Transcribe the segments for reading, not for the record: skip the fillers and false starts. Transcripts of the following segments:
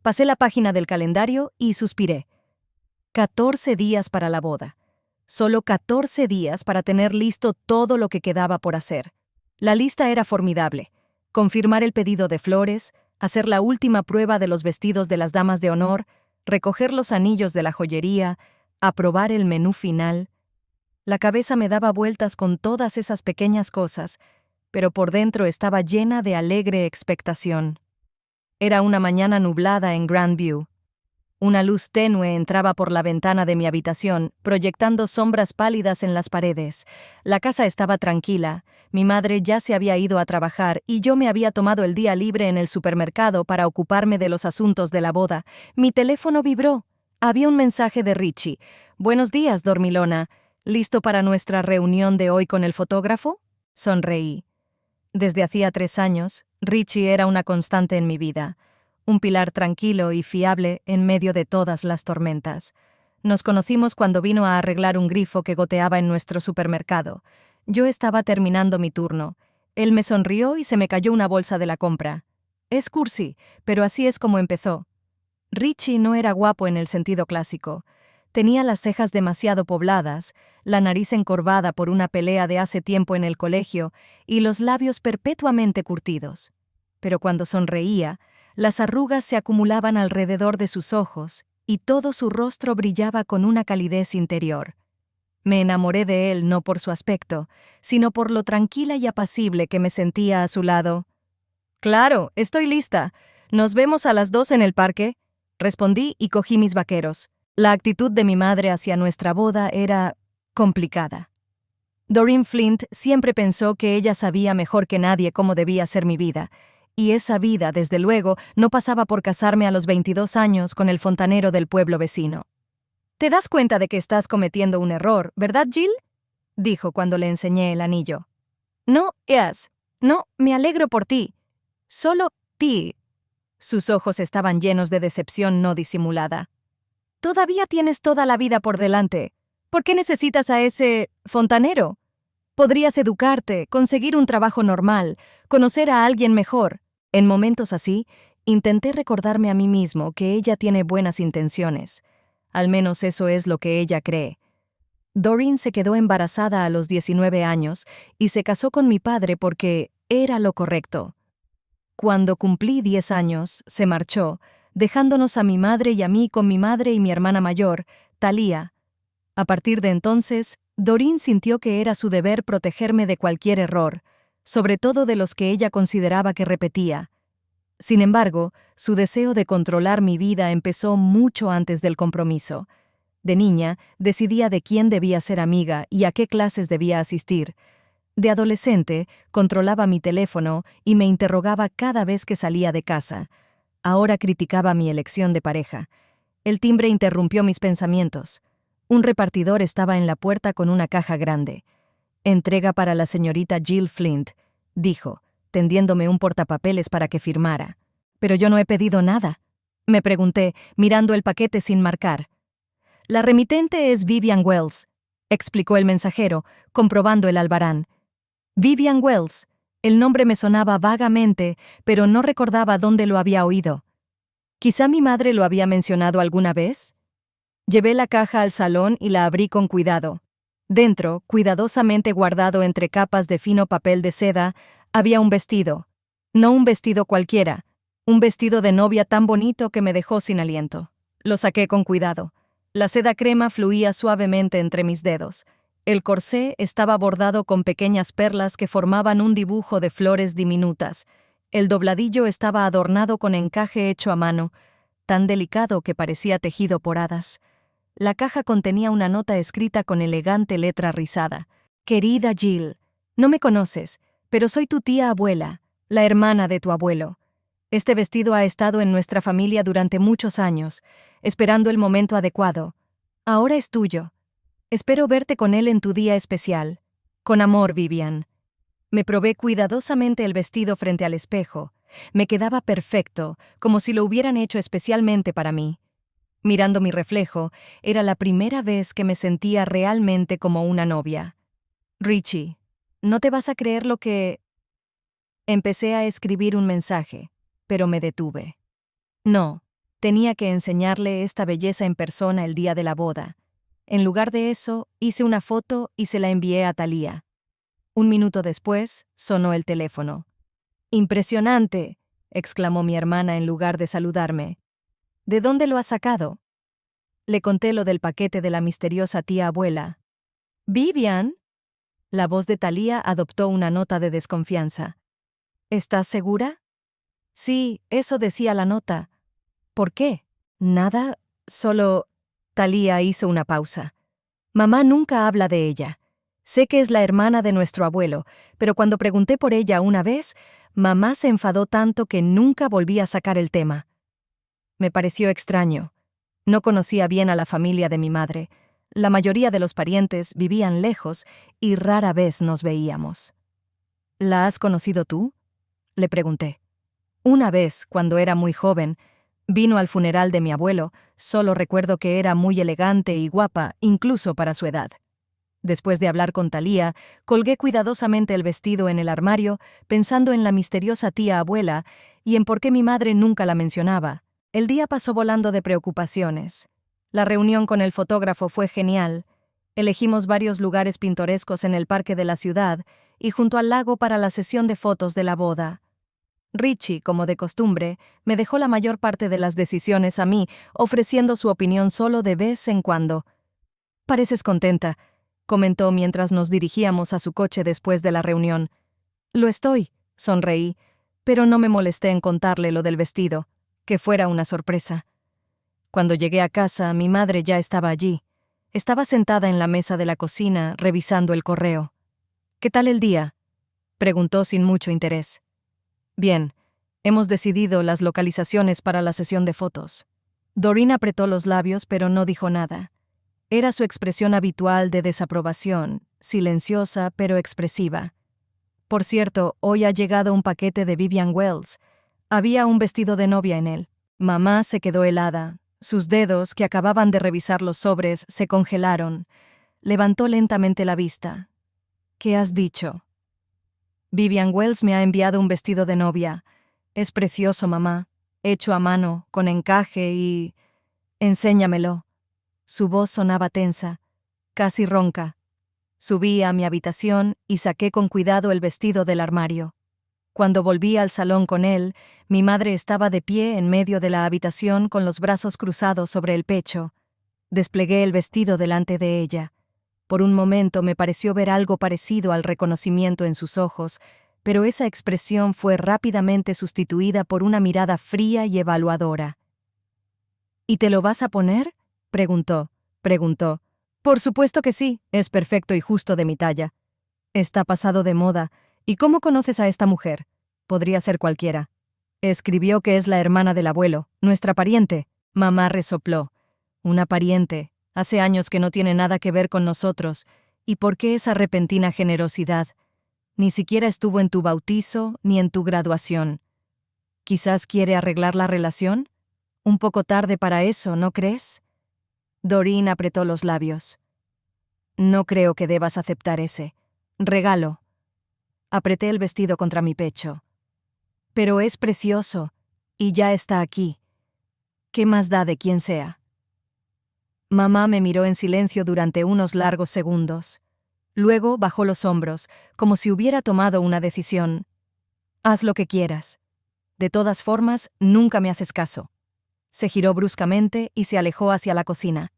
Pasé la página del calendario y suspiré. 14 días para la boda. Solo 14 días para tener listo todo lo que quedaba por hacer. La lista era formidable. Confirmar el pedido de flores, hacer la última prueba de los vestidos de las damas de honor, recoger los anillos de la joyería, aprobar el menú final. La cabeza me daba vueltas con todas esas pequeñas cosas, pero por dentro estaba llena de alegre expectación. Era una mañana nublada en Grandview. Una luz tenue entraba por la ventana de mi habitación, proyectando sombras pálidas en las paredes. La casa estaba tranquila, mi madre ya se había ido a trabajar y yo me había tomado el día libre en el supermercado para ocuparme de los asuntos de la boda. Mi teléfono vibró. Había un mensaje de Richie. «Buenos días, dormilona. ¿Listo para nuestra reunión de hoy con el fotógrafo?» Sonreí. Desde hacía 3 años, Richie era una constante en mi vida. Un pilar tranquilo y fiable en medio de todas las tormentas. Nos conocimos cuando vino a arreglar un grifo que goteaba en nuestro supermercado. Yo estaba terminando mi turno. Él me sonrió y se me cayó una bolsa de la compra. Es cursi, pero así es como empezó. Richie no era guapo en el sentido clásico. Tenía las cejas demasiado pobladas, la nariz encorvada por una pelea de hace tiempo en el colegio y los labios perpetuamente curtidos. Pero cuando sonreía, las arrugas se acumulaban alrededor de sus ojos y todo su rostro brillaba con una calidez interior. Me enamoré de él no por su aspecto, sino por lo tranquila y apacible que me sentía a su lado. «Claro, estoy lista. ¿Nos vemos a las 2 en el parque?» Respondí y cogí mis vaqueros. La actitud de mi madre hacia nuestra boda era complicada. Doreen Flint siempre pensó que ella sabía mejor que nadie cómo debía ser mi vida, y esa vida, desde luego, no pasaba por casarme a los 22 años con el fontanero del pueblo vecino. «Te das cuenta de que estás cometiendo un error, ¿verdad, Jill?», dijo cuando le enseñé el anillo. «No, Eas. No, me alegro por ti. Solo ti». Sus ojos estaban llenos de decepción no disimulada. «Todavía tienes toda la vida por delante. ¿Por qué necesitas a ese fontanero? Podrías educarte, conseguir un trabajo normal, conocer a alguien mejor». En momentos así, intenté recordarme a mí mismo que ella tiene buenas intenciones. Al menos eso es lo que ella cree. Doreen se quedó embarazada a los 19 años y se casó con mi padre porque era lo correcto. Cuando cumplí 10 años, se marchó, dejándonos a mi madre y a mí con mi madre y mi hermana mayor, Thalía. A partir de entonces, Doreen sintió que era su deber protegerme de cualquier error, sobre todo de los que ella consideraba que repetía. Sin embargo, su deseo de controlar mi vida empezó mucho antes del compromiso. De niña, decidía de quién debía ser amiga y a qué clases debía asistir. De adolescente, controlaba mi teléfono y me interrogaba cada vez que salía de casa. Ahora criticaba mi elección de pareja. El timbre interrumpió mis pensamientos. Un repartidor estaba en la puerta con una caja grande. «Entrega para la señorita Jill Flint», dijo, tendiéndome un portapapeles para que firmara. «Pero yo no he pedido nada», me pregunté, mirando el paquete sin marcar. «La remitente es Vivian Wells», explicó el mensajero, comprobando el albarán. Vivian Wells. El nombre me sonaba vagamente, pero no recordaba dónde lo había oído. ¿Quizá mi madre lo había mencionado alguna vez? Llevé la caja al salón y la abrí con cuidado. Dentro, cuidadosamente guardado entre capas de fino papel de seda, había un vestido. No un vestido cualquiera, un vestido de novia tan bonito que me dejó sin aliento. Lo saqué con cuidado. La seda crema fluía suavemente entre mis dedos. El corsé estaba bordado con pequeñas perlas que formaban un dibujo de flores diminutas. El dobladillo estaba adornado con encaje hecho a mano, tan delicado que parecía tejido por hadas. La caja contenía una nota escrita con elegante letra rizada. «Querida Jill, no me conoces, pero soy tu tía abuela, la hermana de tu abuelo. Este vestido ha estado en nuestra familia durante muchos años, esperando el momento adecuado. Ahora es tuyo. Espero verte con él en tu día especial. Con amor, Vivian». Me probé cuidadosamente el vestido frente al espejo. Me quedaba perfecto, como si lo hubieran hecho especialmente para mí. Mirando mi reflejo, era la primera vez que me sentía realmente como una novia. «Richie, ¿no te vas a creer lo que...?» Empecé a escribir un mensaje, pero me detuve. «No, Tenía que enseñarle esta belleza en persona el día de la boda. En lugar de eso, hice una foto y se la envié a Thalía. Un minuto después, sonó el teléfono. «¡Impresionante!», exclamó mi hermana en lugar de saludarme. «¿De dónde lo has sacado?». Le conté lo del paquete de la misteriosa tía abuela. «¿Vivian?». La voz de Thalía adoptó una nota de desconfianza. «¿Estás segura?». «Sí, eso decía la nota». «¿Por qué?». «Nada, solo…». Thalía hizo una pausa. «Mamá nunca habla de ella. Sé que es la hermana de nuestro abuelo, pero cuando pregunté por ella una vez, mamá se enfadó tanto que nunca volví a sacar el tema». Me pareció extraño. No conocía bien a la familia de mi madre. La mayoría de los parientes vivían lejos y rara vez nos veíamos. «¿La has conocido tú?», le pregunté. «Una vez, cuando era muy joven, vino al funeral de mi abuelo. Solo recuerdo que era muy elegante y guapa, incluso para su edad». Después de hablar con Thalía, colgué cuidadosamente el vestido en el armario, pensando en la misteriosa tía abuela y en por qué mi madre nunca la mencionaba. El día pasó volando de preocupaciones. La reunión con el fotógrafo fue genial. Elegimos varios lugares pintorescos en el parque de la ciudad y junto al lago para la sesión de fotos de la boda. Richie, como de costumbre, me dejó la mayor parte de las decisiones a mí, ofreciendo su opinión solo de vez en cuando. «Pareces contenta», comentó mientras nos dirigíamos a su coche después de la reunión. «Lo estoy», sonreí, pero no me molesté en contarle lo del vestido, que fuera una sorpresa. Cuando llegué a casa, mi madre ya estaba allí. Estaba sentada en la mesa de la cocina, revisando el correo. «¿Qué tal el día?», preguntó sin mucho interés. «Bien, hemos decidido las localizaciones para la sesión de fotos». Doreen apretó los labios, pero no dijo nada. Era su expresión habitual de desaprobación, silenciosa pero expresiva. «Por cierto, hoy ha llegado un paquete de Vivian Wells. Había un vestido de novia en él». Mamá se quedó helada. Sus dedos, que acababan de revisar los sobres, se congelaron. Levantó lentamente la vista. «¿Qué has dicho?». «Vivian Wells me ha enviado un vestido de novia. Es precioso, mamá. Hecho a mano, con encaje y… Enséñamelo». Su voz sonaba tensa, casi ronca. Subí a mi habitación y saqué con cuidado el vestido del armario. Cuando volví al salón con él, mi madre estaba de pie en medio de la habitación con los brazos cruzados sobre el pecho. Desplegué el vestido delante de ella. Por un momento me pareció ver algo parecido al reconocimiento en sus ojos, pero esa expresión fue rápidamente sustituida por una mirada fría y evaluadora. «¿Y te lo vas a poner?», preguntó. «Por supuesto que sí, es perfecto y justo de mi talla». «Está pasado de moda. ¿Y cómo conoces a esta mujer?». «Podría ser cualquiera». «Escribió que es la hermana del abuelo, nuestra pariente». Mamá resopló. «Una pariente. Hace años que no tiene nada que ver con nosotros. ¿Y por qué esa repentina generosidad? Ni siquiera estuvo en tu bautizo ni en tu graduación. ¿Quizás quiere arreglar la relación? Un poco tarde para eso, ¿no crees?». Doreen apretó los labios. «No creo que debas aceptar ese regalo». Apreté el vestido contra mi pecho. «Pero es precioso, y ya está aquí. ¿Qué más da de quién sea?». Mamá me miró en silencio durante unos largos segundos. Luego bajó los hombros, como si hubiera tomado una decisión. «Haz lo que quieras. De todas formas, nunca me haces caso». Se giró bruscamente y se alejó hacia la cocina.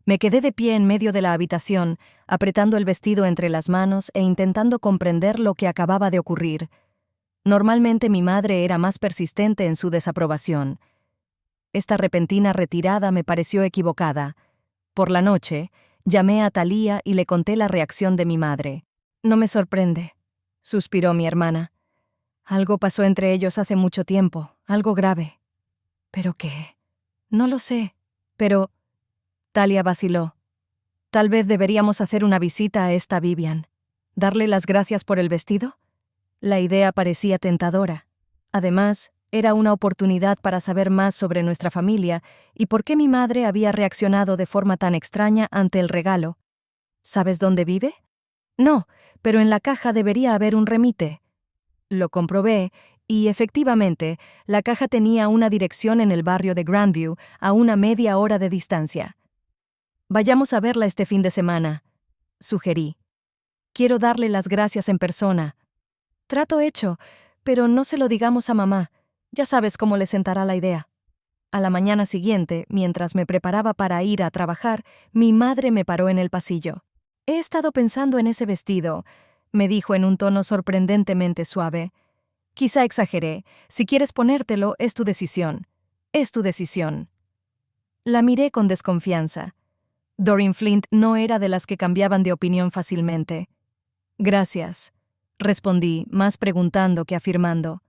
Me quedé de pie en medio de la habitación, apretando el vestido entre las manos e intentando comprender lo que acababa de ocurrir. Normalmente mi madre era más persistente en su desaprobación. Esta repentina retirada me pareció equivocada. Por la noche, llamé a Thalía y le conté la reacción de mi madre. «No me sorprende», suspiró mi hermana. «Algo pasó entre ellos hace mucho tiempo, algo grave». «¿Pero qué?». «No lo sé, pero…». Thalía vaciló. «Tal vez deberíamos hacer una visita a esta Vivian. ¿Darle las gracias por el vestido?». La idea parecía tentadora. Además, era una oportunidad para saber más sobre nuestra familia y por qué mi madre había reaccionado de forma tan extraña ante el regalo. «¿Sabes dónde vive?». «No, pero en la caja debería haber un remite». Lo comprobé Y efectivamente, la caja tenía una dirección en el barrio de Grandview, a una media hora de distancia. Vayamos a verla este fin de semana, sugerí. Quiero darle las gracias en persona. Trato hecho, pero no se lo digamos a mamá. Ya sabes cómo le sentará la idea. A la mañana siguiente, mientras me preparaba para ir a trabajar, mi madre me paró en el pasillo. He estado pensando en ese vestido, me dijo en un tono sorprendentemente suave. Quizá exageré. Si quieres ponértelo, es tu decisión. Es tu decisión. La miré con desconfianza. Doreen Flint no era de las que cambiaban de opinión fácilmente. Gracias, respondí, más preguntando que afirmando.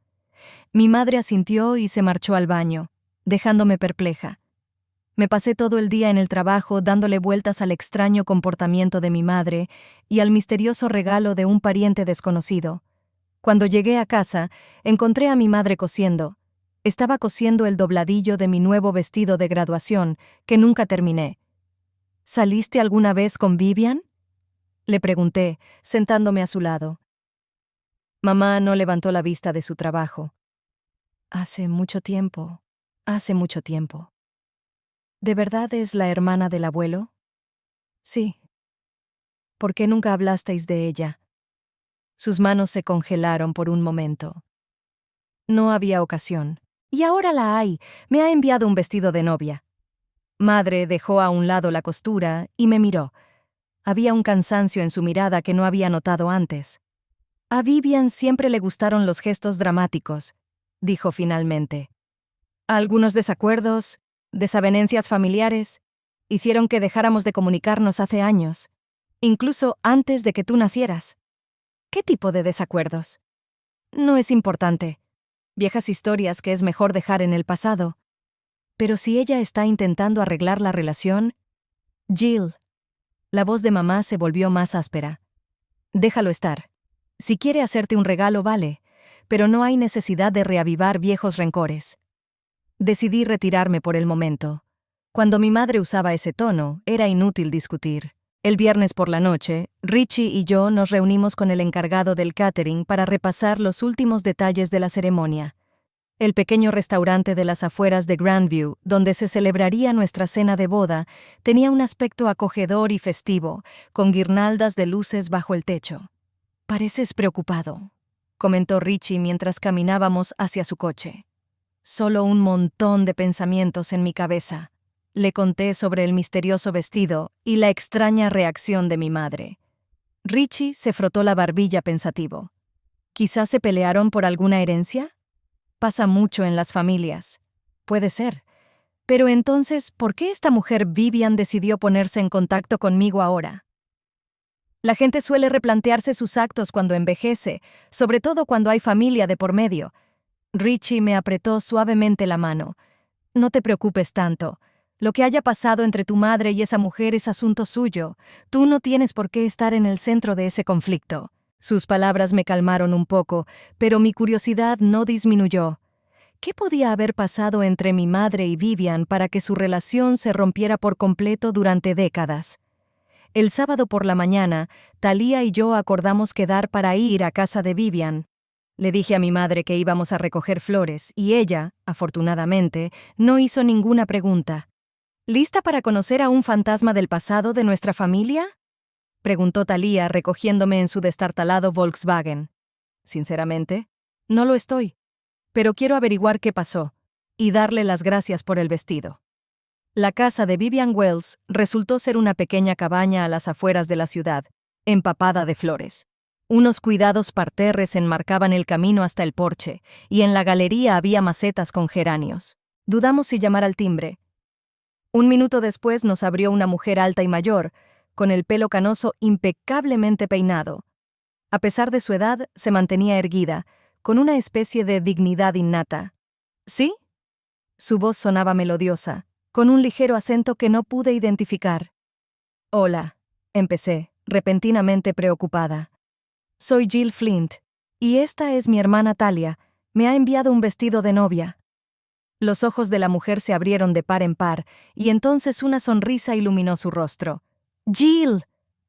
Mi madre asintió y se marchó al baño, dejándome perpleja. Me pasé todo el día en el trabajo dándole vueltas al extraño comportamiento de mi madre y al misterioso regalo de un pariente desconocido. Cuando llegué a casa, encontré a mi madre cosiendo. Estaba cosiendo el dobladillo de mi nuevo vestido de graduación, que nunca terminé. ¿Saliste alguna vez con Vivian?, le pregunté, sentándome a su lado. Mamá no levantó la vista de su trabajo. Hace mucho tiempo. ¿De verdad es la hermana del abuelo? Sí. ¿Por qué nunca hablasteis de ella? Sus manos se congelaron por un momento. No había ocasión. Y ahora la hay. Me ha enviado un vestido de novia. Madre dejó a un lado la costura y me miró. Había un cansancio en su mirada que no había notado antes. A Vivian siempre le gustaron los gestos dramáticos, dijo finalmente. Algunos desacuerdos, desavenencias familiares, hicieron que dejáramos de comunicarnos hace años, incluso antes de que tú nacieras. ¿Qué tipo de desacuerdos? No es importante. Viejas historias que es mejor dejar en el pasado. Pero si ella está intentando arreglar la relación... Jill. La voz de mamá se volvió más áspera. Déjalo estar. Si quiere hacerte un regalo, vale, pero no hay necesidad de reavivar viejos rencores. Decidí retirarme por el momento. Cuando mi madre usaba ese tono, era inútil discutir. El viernes por la noche, Richie y yo nos reunimos con el encargado del catering para repasar los últimos detalles de la ceremonia. El pequeño restaurante de las afueras de Grandview, donde se celebraría nuestra cena de boda, tenía un aspecto acogedor y festivo, con guirnaldas de luces bajo el techo. «Pareces preocupado», comentó Richie mientras caminábamos hacia su coche. «Solo un montón de pensamientos en mi cabeza». Le conté sobre el misterioso vestido y la extraña reacción de mi madre. Richie se frotó la barbilla pensativo. ¿Quizás se pelearon por alguna herencia? Pasa mucho en las familias. Puede ser. Pero entonces, ¿por qué esta mujer Vivian decidió ponerse en contacto conmigo ahora? La gente suele replantearse sus actos cuando envejece, sobre todo cuando hay familia de por medio. Richie me apretó suavemente la mano. No te preocupes tanto. Lo que haya pasado entre tu madre y esa mujer es asunto suyo. Tú no tienes por qué estar en el centro de ese conflicto. Sus palabras me calmaron un poco, pero mi curiosidad no disminuyó. ¿Qué podía haber pasado entre mi madre y Vivian para que su relación se rompiera por completo durante décadas? El sábado por la mañana, Thalía y yo acordamos quedar para ir a casa de Vivian. Le dije a mi madre que íbamos a recoger flores, y ella, afortunadamente, no hizo ninguna pregunta. ¿Lista para conocer a un fantasma del pasado de nuestra familia?, preguntó Thalía recogiéndome en su destartalado Volkswagen. Sinceramente, no lo estoy, pero quiero averiguar qué pasó y darle las gracias por el vestido. La casa de Vivian Wells resultó ser una pequeña cabaña a las afueras de la ciudad, empapada de flores. Unos cuidados parterres enmarcaban el camino hasta el porche, y en la galería había macetas con geranios. Dudamos si llamar al timbre. Un minuto después nos abrió una mujer alta y mayor, con el pelo canoso impecablemente peinado. A pesar de su edad, se mantenía erguida, con una especie de dignidad innata. ¿Sí? Su voz sonaba melodiosa, con un ligero acento que no pude identificar. «Hola», empecé, repentinamente preocupada. «Soy Jill Flint, y esta es mi hermana Thalia. Me ha enviado un vestido de novia». Los ojos de la mujer se abrieron de par en par, y entonces una sonrisa iluminó su rostro. «Jill»,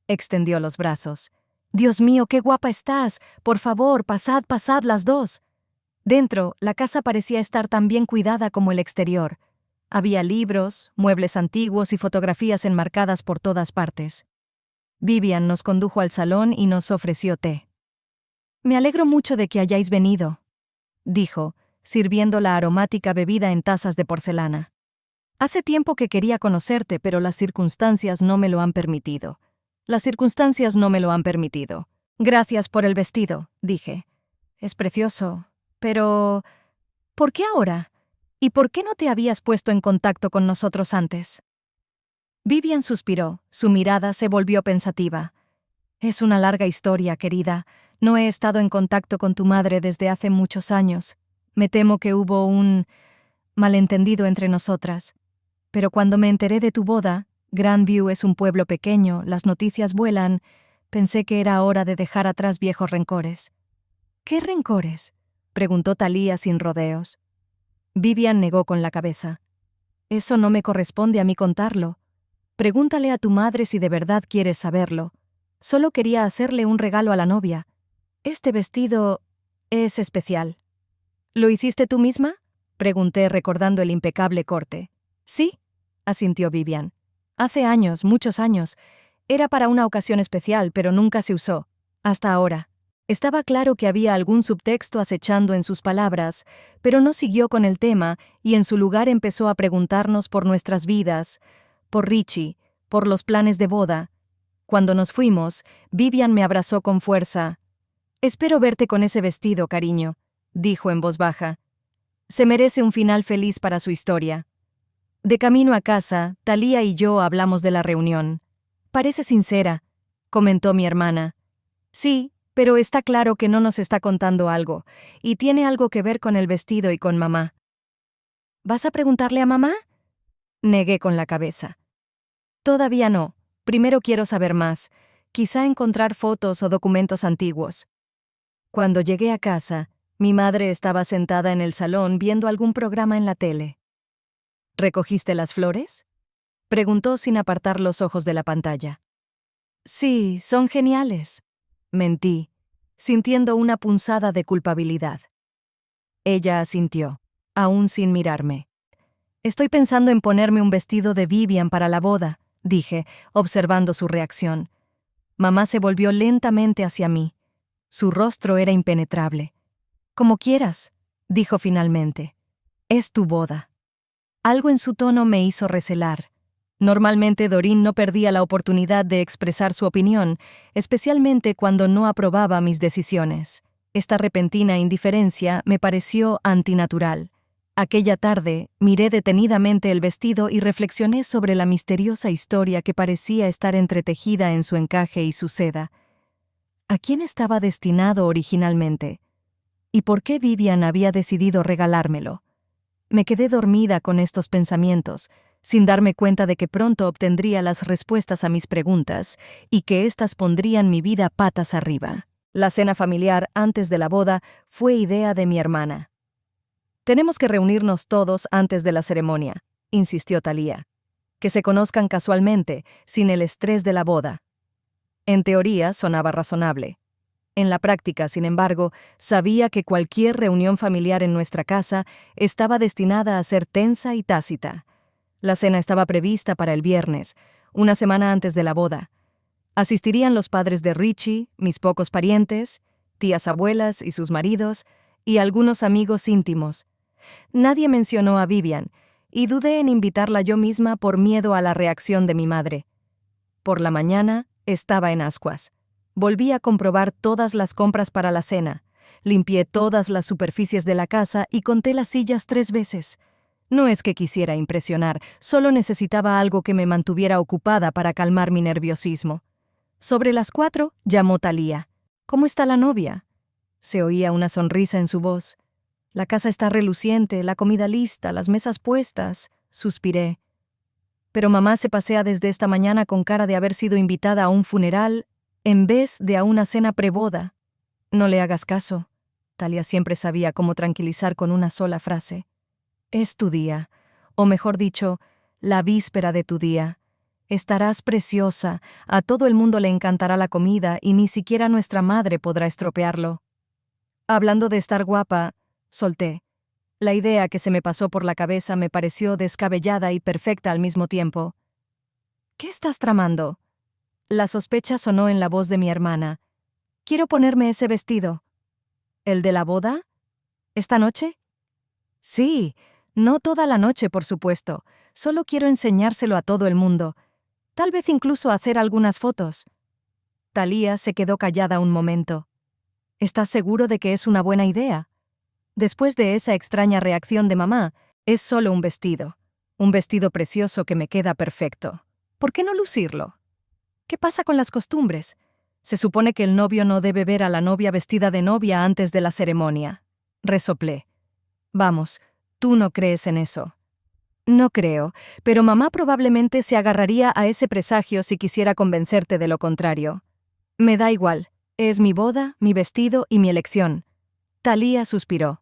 extendió los brazos. «Dios mío, qué guapa estás. Por favor, pasad las dos». Dentro, la casa parecía estar tan bien cuidada como el exterior. Había libros, muebles antiguos y fotografías enmarcadas por todas partes. Vivian nos condujo al salón y nos ofreció té. «Me alegro mucho de que hayáis venido», dijo, sirviendo la aromática bebida en tazas de porcelana. «Hace tiempo que quería conocerte, pero las circunstancias no me lo han permitido. Las circunstancias no me lo han permitido. Gracias por el vestido», dije. «Es precioso. Pero ¿por qué ahora? ¿Y por qué no te habías puesto en contacto con nosotros antes?» Vivian suspiró, su mirada se volvió pensativa. «Es una larga historia, querida. No he estado en contacto con tu madre desde hace muchos años. Me temo que hubo un malentendido entre nosotras. Pero cuando me enteré de tu boda, Grandview es un pueblo pequeño, las noticias vuelan, pensé que era hora de dejar atrás viejos rencores». «¿Qué rencores?», preguntó Thalía sin rodeos. Vivian negó con la cabeza. «Eso no me corresponde a mí contarlo. Pregúntale a tu madre si de verdad quieres saberlo. Solo quería hacerle un regalo a la novia. Este vestido es especial». «¿Lo hiciste tú misma?», pregunté recordando el impecable corte. «Sí», asintió Vivian. «Hace años, muchos años. Era para una ocasión especial, pero nunca se usó. Hasta ahora». Estaba claro que había algún subtexto acechando en sus palabras, pero no siguió con el tema y en su lugar empezó a preguntarnos por nuestras vidas, por Richie, por los planes de boda. Cuando nos fuimos, Vivian me abrazó con fuerza. «Espero verte con ese vestido, cariño», dijo en voz baja. «Se merece un final feliz para su historia». De camino a casa, Thalía y yo hablamos de la reunión. «Parece sincera», comentó mi hermana. «Sí, pero está claro que no nos está contando algo, y tiene algo que ver con el vestido y con mamá». «¿Vas a preguntarle a mamá?», negué con la cabeza. «Todavía no. Primero quiero saber más. Quizá encontrar fotos o documentos antiguos». Cuando llegué a casa, mi madre estaba sentada en el salón viendo algún programa en la tele. «¿Recogiste las flores?», preguntó sin apartar los ojos de la pantalla. «Sí, son geniales», mentí, sintiendo una punzada de culpabilidad. Ella asintió, aún sin mirarme. «Estoy pensando en ponerme un vestido de Vivian para la boda», dije, observando su reacción. Mamá se volvió lentamente hacia mí. Su rostro era impenetrable. «Como quieras», dijo finalmente. «Es tu boda». Algo en su tono me hizo recelar. Normalmente Doreen no perdía la oportunidad de expresar su opinión, especialmente cuando no aprobaba mis decisiones. Esta repentina indiferencia me pareció antinatural. Aquella tarde, miré detenidamente el vestido y reflexioné sobre la misteriosa historia que parecía estar entretejida en su encaje y su seda. ¿A quién estaba destinado originalmente? ¿Y por qué Vivian había decidido regalármelo? Me quedé dormida con estos pensamientos, sin darme cuenta de que pronto obtendría las respuestas a mis preguntas y que éstas pondrían mi vida patas arriba. La cena familiar antes de la boda fue idea de mi hermana. «Tenemos que reunirnos todos antes de la ceremonia», insistió Thalía. «Que se conozcan casualmente, sin el estrés de la boda». En teoría sonaba razonable. En la práctica, sin embargo, sabía que cualquier reunión familiar en nuestra casa estaba destinada a ser tensa y tácita. La cena estaba prevista para el viernes, una semana antes de la boda. Asistirían los padres de Richie, mis pocos parientes, tías abuelas y sus maridos, y algunos amigos íntimos. Nadie mencionó a Vivian, y dudé en invitarla yo misma por miedo a la reacción de mi madre. Por la mañana estaba en ascuas. Volví a comprobar todas las compras para la cena. Limpié todas las superficies de la casa y conté las sillas 3 veces. No es que quisiera impresionar, solo necesitaba algo que me mantuviera ocupada para calmar mi nerviosismo. Sobre las 4, llamó Thalía. «¿Cómo está la novia?». Se oía una sonrisa en su voz. «La casa está reluciente, la comida lista, las mesas puestas», suspiré. «Pero mamá se pasea desde esta mañana con cara de haber sido invitada a un funeral en vez de a una cena preboda». «No le hagas caso». Thalía siempre sabía cómo tranquilizar con una sola frase. «Es tu día, o mejor dicho, la víspera de tu día. Estarás preciosa, a todo el mundo le encantará la comida y ni siquiera nuestra madre podrá estropearlo». Hablando de estar guapa, solté. La idea que se me pasó por la cabeza me pareció descabellada y perfecta al mismo tiempo. ¿Qué estás tramando? La sospecha sonó en la voz de mi hermana. Quiero ponerme ese vestido. ¿El de la boda? ¿Esta noche? Sí, no toda la noche, por supuesto. Solo quiero enseñárselo a todo el mundo. Tal vez incluso hacer algunas fotos. Thalía se quedó callada un momento. ¿Estás seguro de que es una buena idea? Después de esa extraña reacción de mamá, es solo un vestido. Un vestido precioso que me queda perfecto. ¿Por qué no lucirlo? ¿Qué pasa con las costumbres? Se supone que el novio no debe ver a la novia vestida de novia antes de la ceremonia. Resoplé. Vamos, tú no crees en eso. No creo, pero mamá probablemente se agarraría a ese presagio si quisiera convencerte de lo contrario. Me da igual. Es mi boda, mi vestido y mi elección. Thalía suspiró.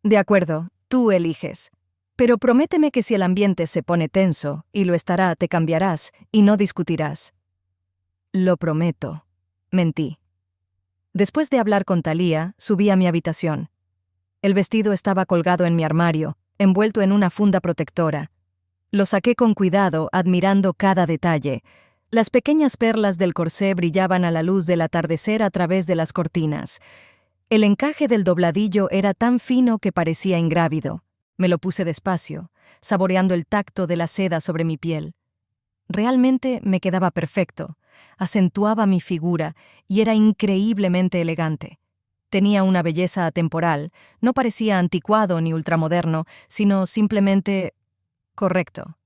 De acuerdo, tú eliges. Pero prométeme que si el ambiente se pone tenso, y lo estará, te cambiarás, y no discutirás. Lo prometo. Mentí. Después de hablar con Thalía, subí a mi habitación. El vestido estaba colgado en mi armario, envuelto en una funda protectora. Lo saqué con cuidado, admirando cada detalle. Las pequeñas perlas del corsé brillaban a la luz del atardecer a través de las cortinas. El encaje del dobladillo era tan fino que parecía ingrávido. Me lo puse despacio, saboreando el tacto de la seda sobre mi piel. Realmente me quedaba perfecto, acentuaba mi figura y era increíblemente elegante. Tenía una belleza atemporal, no parecía anticuado ni ultramoderno, sino simplemente correcto.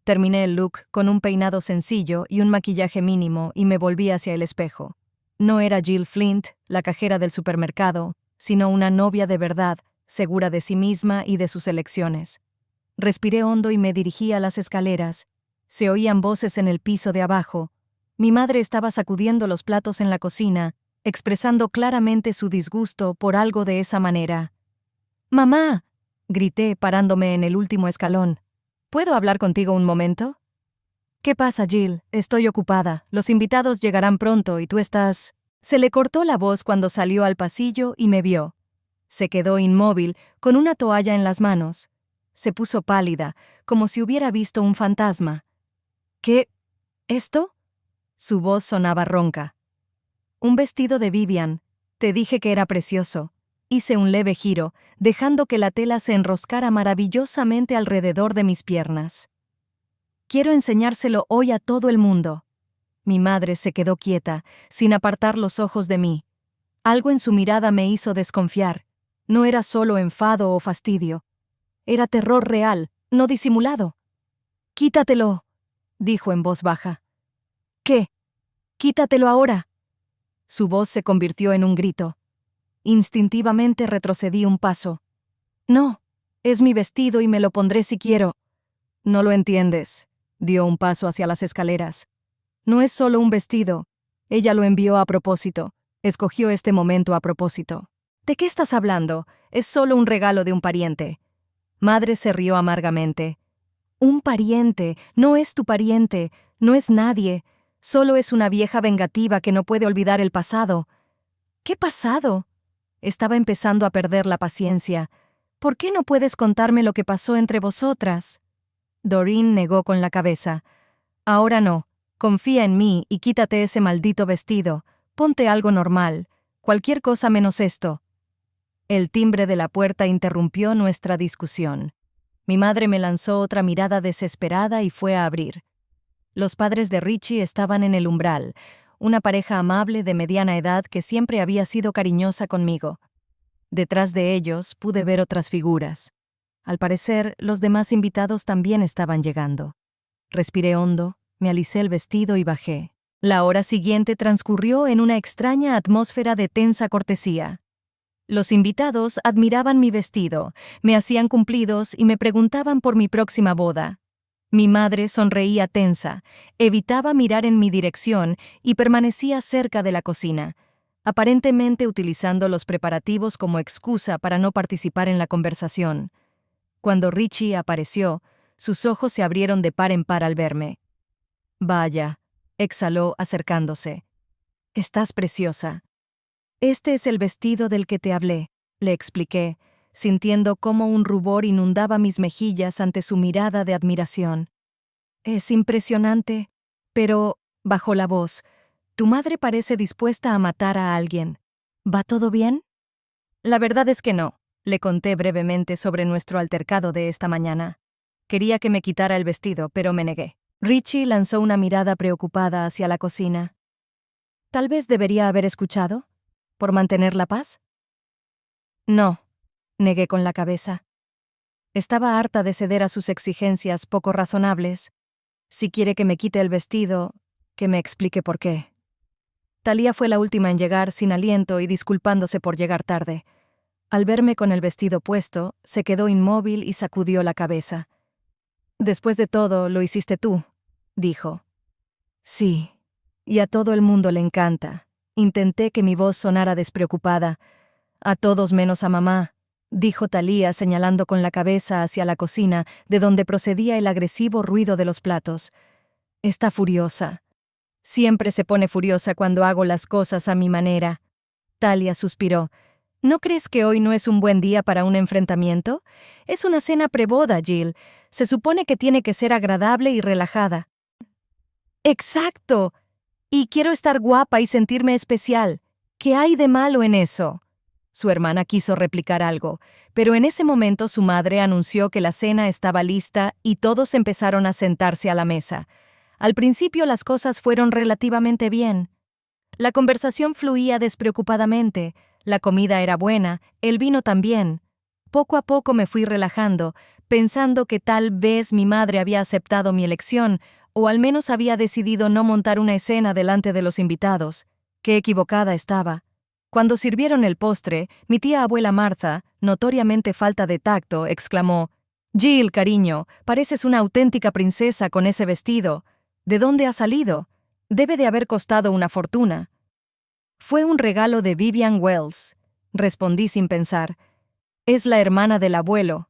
Terminé el look con un peinado sencillo y un maquillaje mínimo y me volví hacia el espejo. No era Jill Flint, la cajera del supermercado, sino una novia de verdad, segura de sí misma y de sus elecciones. Respiré hondo y me dirigí a las escaleras. Se oían voces en el piso de abajo. Mi madre estaba sacudiendo los platos en la cocina, expresando claramente su disgusto por algo de esa manera. ¡Mamá!, grité parándome en el último escalón. ¿Puedo hablar contigo un momento? ¿Qué pasa, Jill? Estoy ocupada. Los invitados llegarán pronto y tú estás... Se le cortó la voz cuando salió al pasillo y me vio. Se quedó inmóvil, con una toalla en las manos. Se puso pálida, como si hubiera visto un fantasma. ¿Qué? ¿Esto? Su voz sonaba ronca. Un vestido de Vivian. Te dije que era precioso. Hice un leve giro, dejando que la tela se enroscara maravillosamente alrededor de mis piernas. Quiero enseñárselo hoy a todo el mundo. Mi madre se quedó quieta, sin apartar los ojos de mí. Algo en su mirada me hizo desconfiar. No era solo enfado o fastidio. Era terror real, no disimulado. «Quítatelo», dijo en voz baja. «¿Qué? Quítatelo ahora». Su voz se convirtió en un grito. Instintivamente retrocedí un paso. «No, es mi vestido y me lo pondré si quiero». «No lo entiendes», dio un paso hacia las escaleras. «No es solo un vestido. Ella lo envió a propósito. Escogió este momento a propósito». «¿De qué estás hablando? Es solo un regalo de un pariente». Madre se rió amargamente. «Un pariente, no es tu pariente, no es nadie. Solo es una vieja vengativa que no puede olvidar el pasado». «¿Qué pasado?» Estaba empezando a perder la paciencia. «¿Por qué no puedes contarme lo que pasó entre vosotras?» Doreen negó con la cabeza. «Ahora no. Confía en mí y quítate ese maldito vestido. Ponte algo normal. Cualquier cosa menos esto». El timbre de la puerta interrumpió nuestra discusión. Mi madre me lanzó otra mirada desesperada y fue a abrir. Los padres de Richie estaban en el umbral, una pareja amable de mediana edad que siempre había sido cariñosa conmigo. Detrás de ellos pude ver otras figuras. Al parecer, los demás invitados también estaban llegando. Respiré hondo, me alisé el vestido y bajé. La hora siguiente transcurrió en una extraña atmósfera de tensa cortesía. Los invitados admiraban mi vestido, me hacían cumplidos y me preguntaban por mi próxima boda. Mi madre sonreía tensa, evitaba mirar en mi dirección y permanecía cerca de la cocina, aparentemente utilizando los preparativos como excusa para no participar en la conversación. Cuando Richie apareció, sus ojos se abrieron de par en par al verme. «Vaya», exhaló acercándose. «Estás preciosa». «Este es el vestido del que te hablé», le expliqué. sintiendo cómo un rubor inundaba mis mejillas ante su mirada de admiración. «Es impresionante, pero», bajó la voz, «tu madre parece dispuesta a matar a alguien. ¿Va todo bien?» La verdad es que no. Le conté brevemente sobre nuestro altercado de esta mañana. Quería que me quitara el vestido, pero me negué. Richie lanzó una mirada preocupada hacia la cocina. «Tal vez debería haber escuchado. ¿Por mantener la paz?» «No», negué con la cabeza. Estaba harta de ceder a sus exigencias poco razonables. Si quiere que me quite el vestido, que me explique por qué. Talía fue la última en llegar sin aliento y disculpándose por llegar tarde. Al verme con el vestido puesto, se quedó inmóvil y sacudió la cabeza. «Después de todo, lo hiciste tú», dijo. «Sí, y a todo el mundo le encanta». Intenté que mi voz sonara despreocupada. «A todos menos a mamá», dijo Talía señalando con la cabeza hacia la cocina, de donde procedía el agresivo ruido de los platos. «Está furiosa. Siempre se pone furiosa cuando hago las cosas a mi manera». Talia suspiró. «¿No crees que hoy no es un buen día para un enfrentamiento? Es una cena preboda, Jill. Se supone que tiene que ser agradable y relajada». «Exacto. Y quiero estar guapa y sentirme especial. ¿Qué hay de malo en eso?». Su hermana quiso replicar algo, pero en ese momento su madre anunció que la cena estaba lista y todos empezaron a sentarse a la mesa. Al principio las cosas fueron relativamente bien. La conversación fluía despreocupadamente, la comida era buena, el vino también. Poco a poco me fui relajando, pensando que tal vez mi madre había aceptado mi elección, o al menos había decidido no montar una escena delante de los invitados. Qué equivocada estaba. Cuando sirvieron el postre, mi tía abuela Martha, notoriamente falta de tacto, exclamó: «Jill, cariño, pareces una auténtica princesa con ese vestido. ¿De dónde ha salido? Debe de haber costado una fortuna». «Fue un regalo de Vivian Wells», respondí sin pensar. «Es la hermana del abuelo».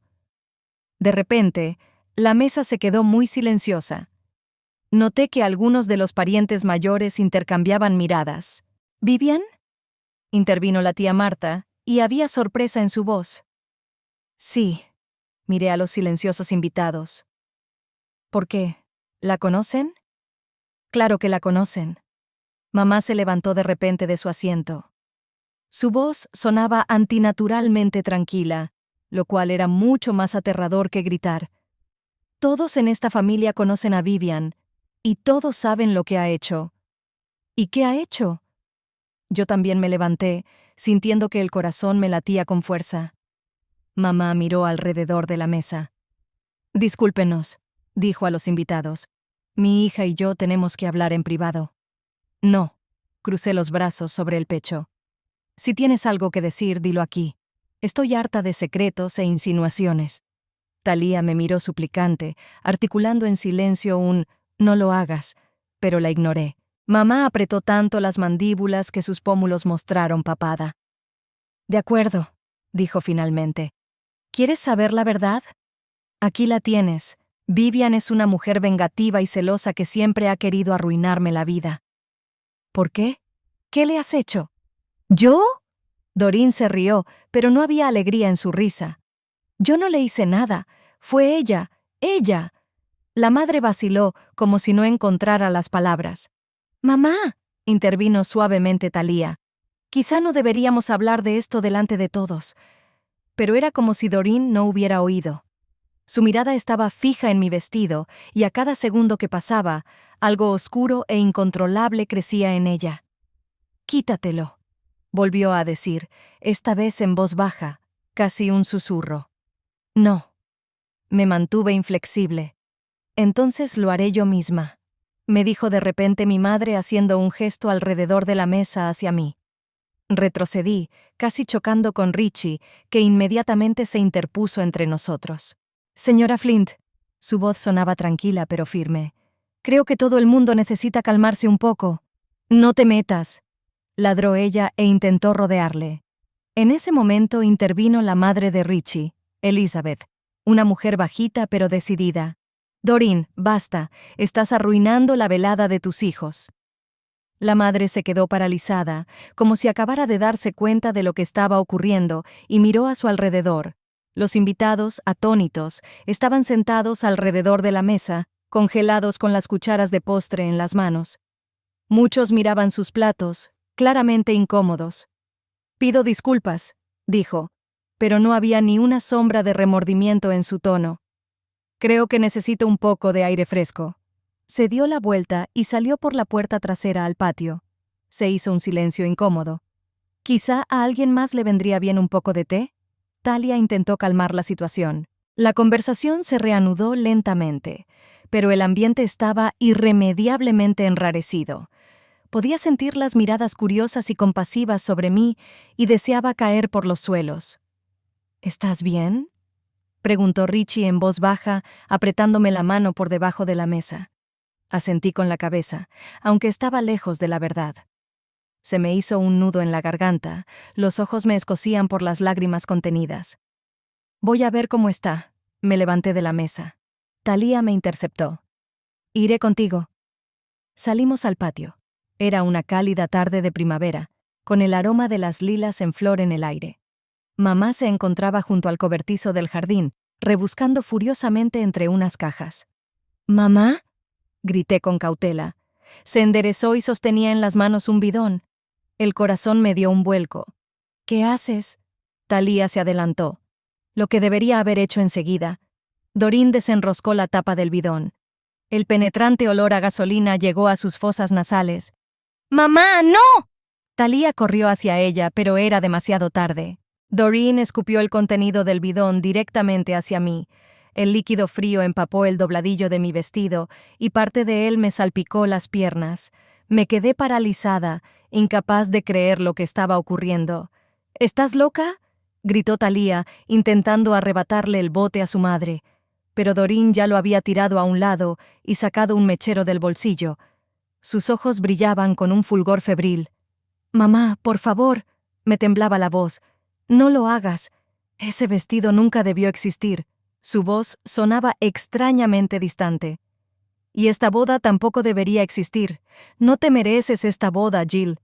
De repente, la mesa se quedó muy silenciosa. Noté que algunos de los parientes mayores intercambiaban miradas. «¿Vivian?», intervino la tía Marta, y había sorpresa en su voz. «Sí», miré a los silenciosos invitados. «¿Por qué? ¿La conocen?». «Claro que la conocen». Mamá se levantó de repente de su asiento. Su voz sonaba antinaturalmente tranquila, lo cual era mucho más aterrador que gritar. «Todos en esta familia conocen a Vivian, y todos saben lo que ha hecho». «¿Y qué ha hecho?». Yo también me levanté, sintiendo que el corazón me latía con fuerza. Mamá miró alrededor de la mesa. «Discúlpenos», dijo a los invitados. «Mi hija y yo tenemos que hablar en privado». «No», crucé los brazos sobre el pecho. «Si tienes algo que decir, dilo aquí. Estoy harta de secretos e insinuaciones». Talía me miró suplicante, articulando en silencio un «no lo hagas», pero la ignoré. Mamá apretó tanto las mandíbulas que sus pómulos mostraron papada. «De acuerdo», dijo finalmente. «¿Quieres saber la verdad? Aquí la tienes. Vivian es una mujer vengativa y celosa que siempre ha querido arruinarme la vida». «¿Por qué? ¿Qué le has hecho?». «¿Yo?». Doreen se rió, pero no había alegría en su risa. «Yo no le hice nada. Fue ella, ella». La madre vaciló, como si no encontrara las palabras. «Mamá», intervino suavemente Talía. «Quizá no deberíamos hablar de esto delante de todos». Pero era como si Doreen no hubiera oído. Su mirada estaba fija en mi vestido, y a cada segundo que pasaba, algo oscuro e incontrolable crecía en ella. «Quítatelo», volvió a decir, esta vez en voz baja, casi un susurro. «No». Me mantuve inflexible. «Entonces lo haré yo misma», me dijo de repente mi madre haciendo un gesto alrededor de la mesa hacia mí. Retrocedí, casi chocando con Richie, que inmediatamente se interpuso entre nosotros. «Señora Flint», su voz sonaba tranquila pero firme, «creo que todo el mundo necesita calmarse un poco». «No te metas», ladró ella e intentó rodearle. En ese momento intervino la madre de Richie, Elizabeth, una mujer bajita pero decidida. «Doreen, basta, estás arruinando la velada de tus hijos». La madre se quedó paralizada, como si acabara de darse cuenta de lo que estaba ocurriendo, y miró a su alrededor. Los invitados, atónitos, estaban sentados alrededor de la mesa, congelados con las cucharas de postre en las manos. Muchos miraban sus platos, claramente incómodos. «Pido disculpas», dijo, pero no había ni una sombra de remordimiento en su tono. «Creo que necesito un poco de aire fresco». Se dio la vuelta y salió por la puerta trasera al patio. Se hizo un silencio incómodo. «¿Quizá a alguien más le vendría bien un poco de té?» Talia intentó calmar la situación. La conversación se reanudó lentamente, pero el ambiente estaba irremediablemente enrarecido. Podía sentir las miradas curiosas y compasivas sobre mí y deseaba caer por los suelos. «¿Estás bien?», preguntó Richie en voz baja, apretándome la mano por debajo de la mesa. Asentí con la cabeza, aunque estaba lejos de la verdad. Se me hizo un nudo en la garganta, los ojos me escocían por las lágrimas contenidas. «Voy a ver cómo está», me levanté de la mesa. Talia me interceptó. «Iré contigo». Salimos al patio. Era una cálida tarde de primavera, con el aroma de las lilas en flor en el aire. Mamá se encontraba junto al cobertizo del jardín, rebuscando furiosamente entre unas cajas. «¿Mamá?», grité con cautela. Se enderezó y sostenía en las manos un bidón. El corazón me dio un vuelco. «¿Qué haces?». Talia se adelantó. Lo que debería haber hecho enseguida. Doreen desenroscó la tapa del bidón. El penetrante olor a gasolina llegó a sus fosas nasales. «¡Mamá, no!». Talia corrió hacia ella, pero era demasiado tarde. Doreen escupió el contenido del bidón directamente hacia mí. El líquido frío empapó el dobladillo de mi vestido y parte de él me salpicó las piernas. Me quedé paralizada, incapaz de creer lo que estaba ocurriendo. «¿Estás loca?», gritó Talia, intentando arrebatarle el bote a su madre. Pero Doreen ya lo había tirado a un lado y sacado un mechero del bolsillo. Sus ojos brillaban con un fulgor febril. «Mamá, por favor», me temblaba la voz. «No lo hagas. Ese vestido nunca debió existir». Su voz sonaba extrañamente distante. «Y esta boda tampoco debería existir. No te mereces esta boda, Jill».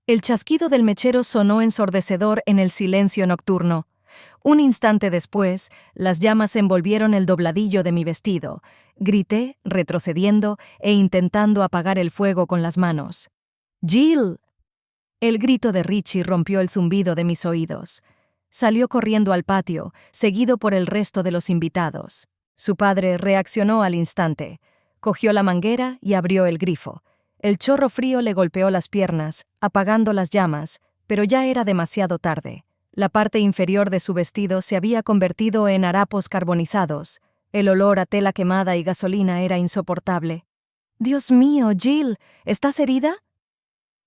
El chasquido del mechero sonó ensordecedor en el silencio nocturno. Un instante después, las llamas envolvieron el dobladillo de mi vestido. Grité, retrocediendo e intentando apagar el fuego con las manos. «¡Jill!». El grito de Richie rompió el zumbido de mis oídos. Salió corriendo al patio, seguido por el resto de los invitados. Su padre reaccionó al instante. Cogió la manguera y abrió el grifo. El chorro frío le golpeó las piernas, apagando las llamas, pero ya era demasiado tarde. La parte inferior de su vestido se había convertido en harapos carbonizados. El olor a tela quemada y gasolina era insoportable. «Dios mío, Jill, ¿estás herida?».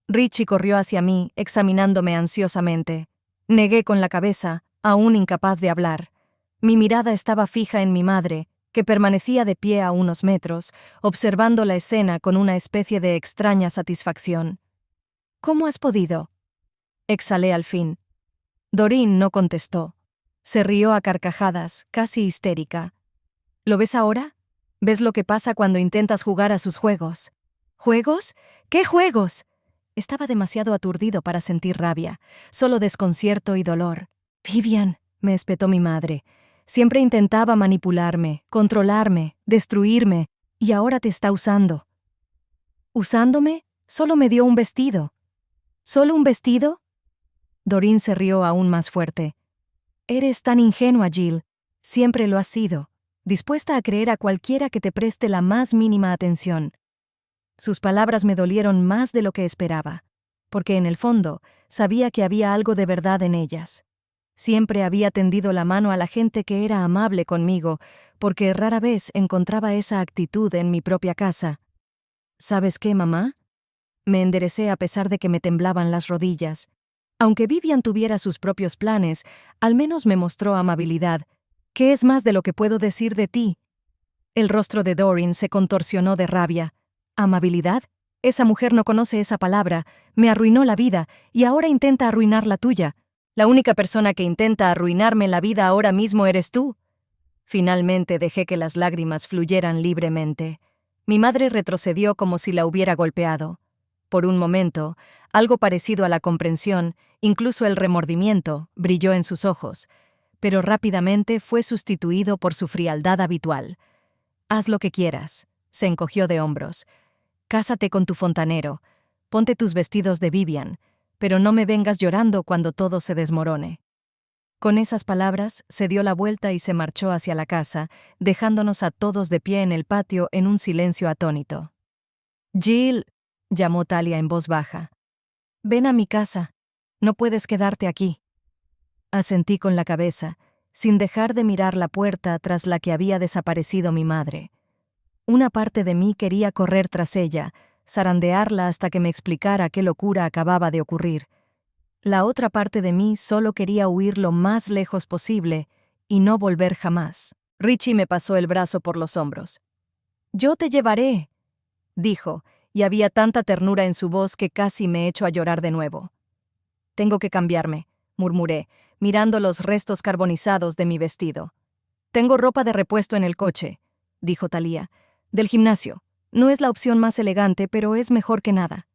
Richie corrió hacia mí, examinándome ansiosamente. Negué con la cabeza, aún incapaz de hablar. Mi mirada estaba fija en mi madre, que permanecía de pie a unos metros, observando la escena con una especie de extraña satisfacción. «¿Cómo has podido?». Exhalé al fin. Doreen no contestó. Se rió a carcajadas, casi histérica. «¿Lo ves ahora? ¿Ves lo que pasa cuando intentas jugar a sus juegos?». «¿Juegos? ¿Qué juegos?». Estaba demasiado aturdido para sentir rabia, solo desconcierto y dolor. «Vivian», me espetó mi madre, «siempre intentaba manipularme, controlarme, destruirme, y ahora te está usando». «¿Usándome? Solo me dio un vestido». «¿Solo un vestido?». Doreen se rió aún más fuerte. «Eres tan ingenua, Jill. Siempre lo has sido, dispuesta a creer a cualquiera que te preste la más mínima atención». Sus palabras me dolieron más de lo que esperaba, porque en el fondo sabía que había algo de verdad en ellas. Siempre había tendido la mano a la gente que era amable conmigo, porque rara vez encontraba esa actitud en mi propia casa. «¿Sabes qué, mamá?». Me enderecé a pesar de que me temblaban las rodillas. Aunque Vivian tuviera sus propios planes, al menos me mostró amabilidad. «¿Qué es más de lo que puedo decir de ti?». El rostro de Doreen se contorsionó de rabia. «¿Amabilidad? Esa mujer no conoce esa palabra, me arruinó la vida y ahora intenta arruinar la tuya. La única persona que intenta arruinarme la vida ahora mismo eres tú». Finalmente dejé que las lágrimas fluyeran libremente. Mi madre retrocedió como si la hubiera golpeado. Por un momento, algo parecido a la comprensión, incluso el remordimiento, brilló en sus ojos, pero rápidamente fue sustituido por su frialdad habitual. «Haz lo que quieras», se encogió de hombros. «Cásate con tu fontanero, ponte tus vestidos de Vivian, pero no me vengas llorando cuando todo se desmorone». Con esas palabras, se dio la vuelta y se marchó hacia la casa, dejándonos a todos de pie en el patio en un silencio atónito. «Jill», llamó Talia en voz baja. «Ven a mi casa. No puedes quedarte aquí». Asentí con la cabeza, sin dejar de mirar la puerta tras la que había desaparecido mi madre. Una parte de mí quería correr tras ella, zarandearla hasta que me explicara qué locura acababa de ocurrir. La otra parte de mí solo quería huir lo más lejos posible y no volver jamás. Richie me pasó el brazo por los hombros. «Yo te llevaré», dijo, y había tanta ternura en su voz que casi me echó a llorar de nuevo. «Tengo que cambiarme», murmuré, mirando los restos carbonizados de mi vestido. «Tengo ropa de repuesto en el coche», dijo Talia. «Del gimnasio. No es la opción más elegante, pero es mejor que nada».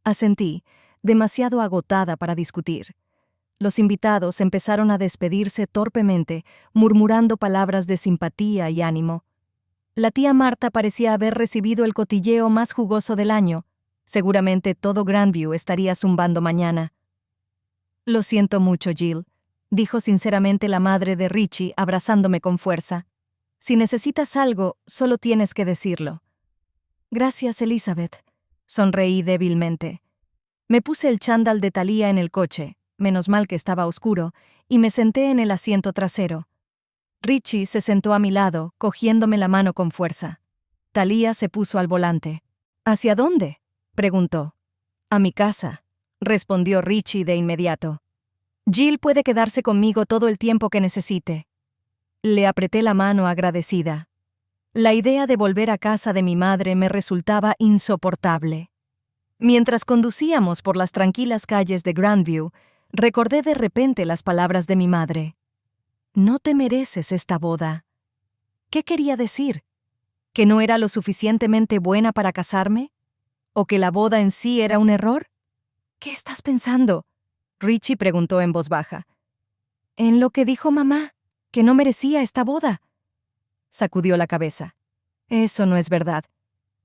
Asentí, demasiado agotada para discutir. Los invitados empezaron a despedirse torpemente, murmurando palabras de simpatía y ánimo. La tía Marta parecía haber recibido el cotilleo más jugoso del año. Seguramente todo Grandview estaría zumbando mañana. «Lo siento mucho, Jill», dijo sinceramente la madre de Richie, abrazándome con fuerza. «Si necesitas algo, solo tienes que decirlo». «Gracias, Elizabeth», sonreí débilmente. Me puse el chándal de Talia en el coche, menos mal que estaba oscuro, y me senté en el asiento trasero. Richie se sentó a mi lado, cogiéndome la mano con fuerza. Talia se puso al volante. «¿Hacia dónde?», preguntó. «A mi casa», respondió Richie de inmediato. «Jill puede quedarse conmigo todo el tiempo que necesite». Le apreté la mano agradecida. La idea de volver a casa de mi madre me resultaba insoportable. Mientras conducíamos por las tranquilas calles de Grandview, recordé de repente las palabras de mi madre. «No te mereces esta boda». ¿Qué quería decir? ¿Que no era lo suficientemente buena para casarme? ¿O que la boda en sí era un error? «¿Qué estás pensando?», Richie preguntó en voz baja. «En lo que dijo mamá, que no merecía esta boda». Sacudió la cabeza. «Eso no es verdad.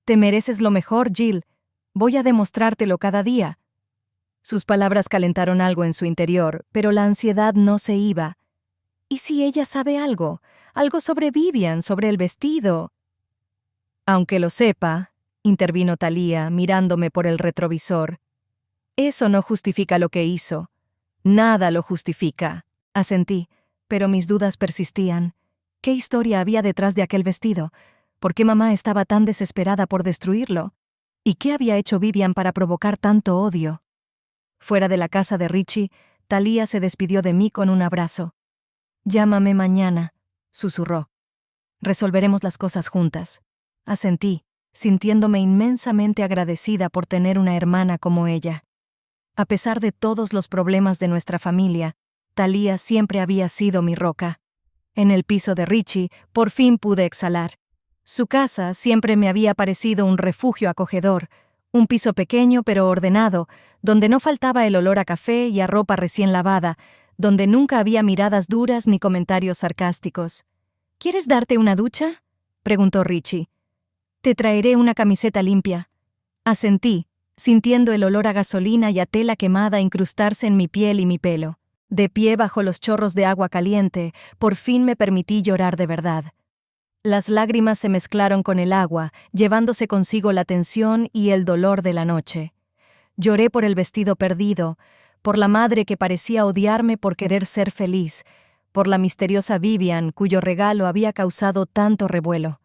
Te mereces lo mejor, Jill. Voy a demostrártelo cada día». Sus palabras calentaron algo en su interior, pero la ansiedad no se iba. ¿Y si ella sabe algo? Algo sobre Vivian, sobre el vestido. «Aunque lo sepa», intervino Talia, mirándome por el retrovisor, «eso no justifica lo que hizo. Nada lo justifica». Asentí, pero mis dudas persistían. ¿Qué historia había detrás de aquel vestido? ¿Por qué mamá estaba tan desesperada por destruirlo? ¿Y qué había hecho Vivian para provocar tanto odio? Fuera de la casa de Richie, Talia se despidió de mí con un abrazo. «Llámame mañana», susurró. «Resolveremos las cosas juntas». Asentí, sintiéndome inmensamente agradecida por tener una hermana como ella. A pesar de todos los problemas de nuestra familia, Talia siempre había sido mi roca. En el piso de Richie, por fin pude exhalar. Su casa siempre me había parecido un refugio acogedor, un piso pequeño pero ordenado, donde no faltaba el olor a café y a ropa recién lavada, donde nunca había miradas duras ni comentarios sarcásticos. «¿Quieres darte una ducha?», preguntó Richie. «Te traeré una camiseta limpia». Asentí, sintiendo el olor a gasolina y a tela quemada incrustarse en mi piel y mi pelo. De pie bajo los chorros de agua caliente, por fin me permití llorar de verdad. Las lágrimas se mezclaron con el agua, llevándose consigo la tensión y el dolor de la noche. Lloré por el vestido perdido, por la madre que parecía odiarme por querer ser feliz, por la misteriosa Vivian cuyo regalo había causado tanto revuelo.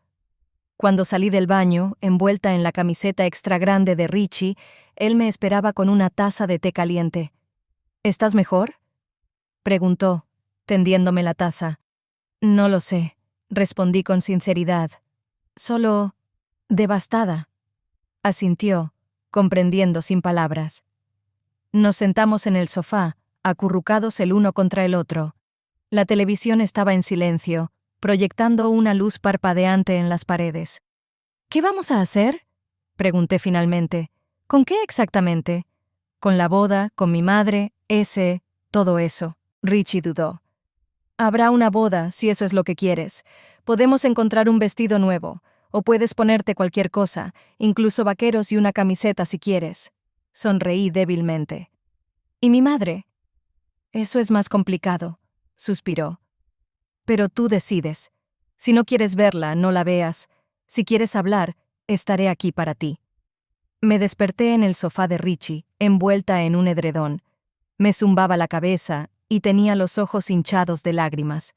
Cuando salí del baño, envuelta en la camiseta extra grande de Richie, él me esperaba con una taza de té caliente. «¿Estás mejor?», preguntó, tendiéndome la taza. «No lo sé», respondí con sinceridad. «Solo devastada», asintió, comprendiendo sin palabras. Nos sentamos en el sofá, acurrucados el uno contra el otro. La televisión estaba en silencio, proyectando una luz parpadeante en las paredes. «¿Qué vamos a hacer?», pregunté finalmente, ¿Con qué exactamente? Con la boda, con mi madre, todo eso. Richie dudó. Habrá una boda, si eso es lo que quieres. Podemos encontrar un vestido nuevo, o puedes ponerte cualquier cosa, incluso vaqueros y una camiseta si quieres. Sonreí débilmente. ¿Y mi madre? Eso es más complicado, suspiró. Pero tú decides. Si no quieres verla, no la veas. Si quieres hablar, estaré aquí para ti. Me desperté en el sofá de Richie, envuelta en un edredón. Me zumbaba la cabeza y tenía los ojos hinchados de lágrimas.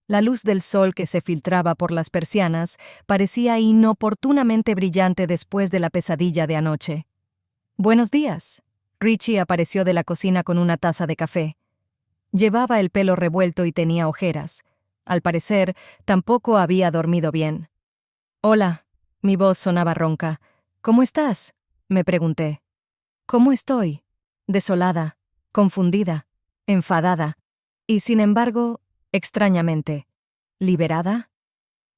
La luz del sol que se filtraba por las persianas parecía inoportunamente brillante después de la pesadilla de anoche. «Buenos días». Richie apareció de la cocina con una taza de café. Llevaba el pelo revuelto y tenía ojeras. Al parecer, tampoco había dormido bien. «Hola». Mi voz sonaba ronca. «¿Cómo estás?», me pregunté. «¿Cómo estoy?» Desolada, confundida, enfadada. Y sin embargo, extrañamente, ¿liberada?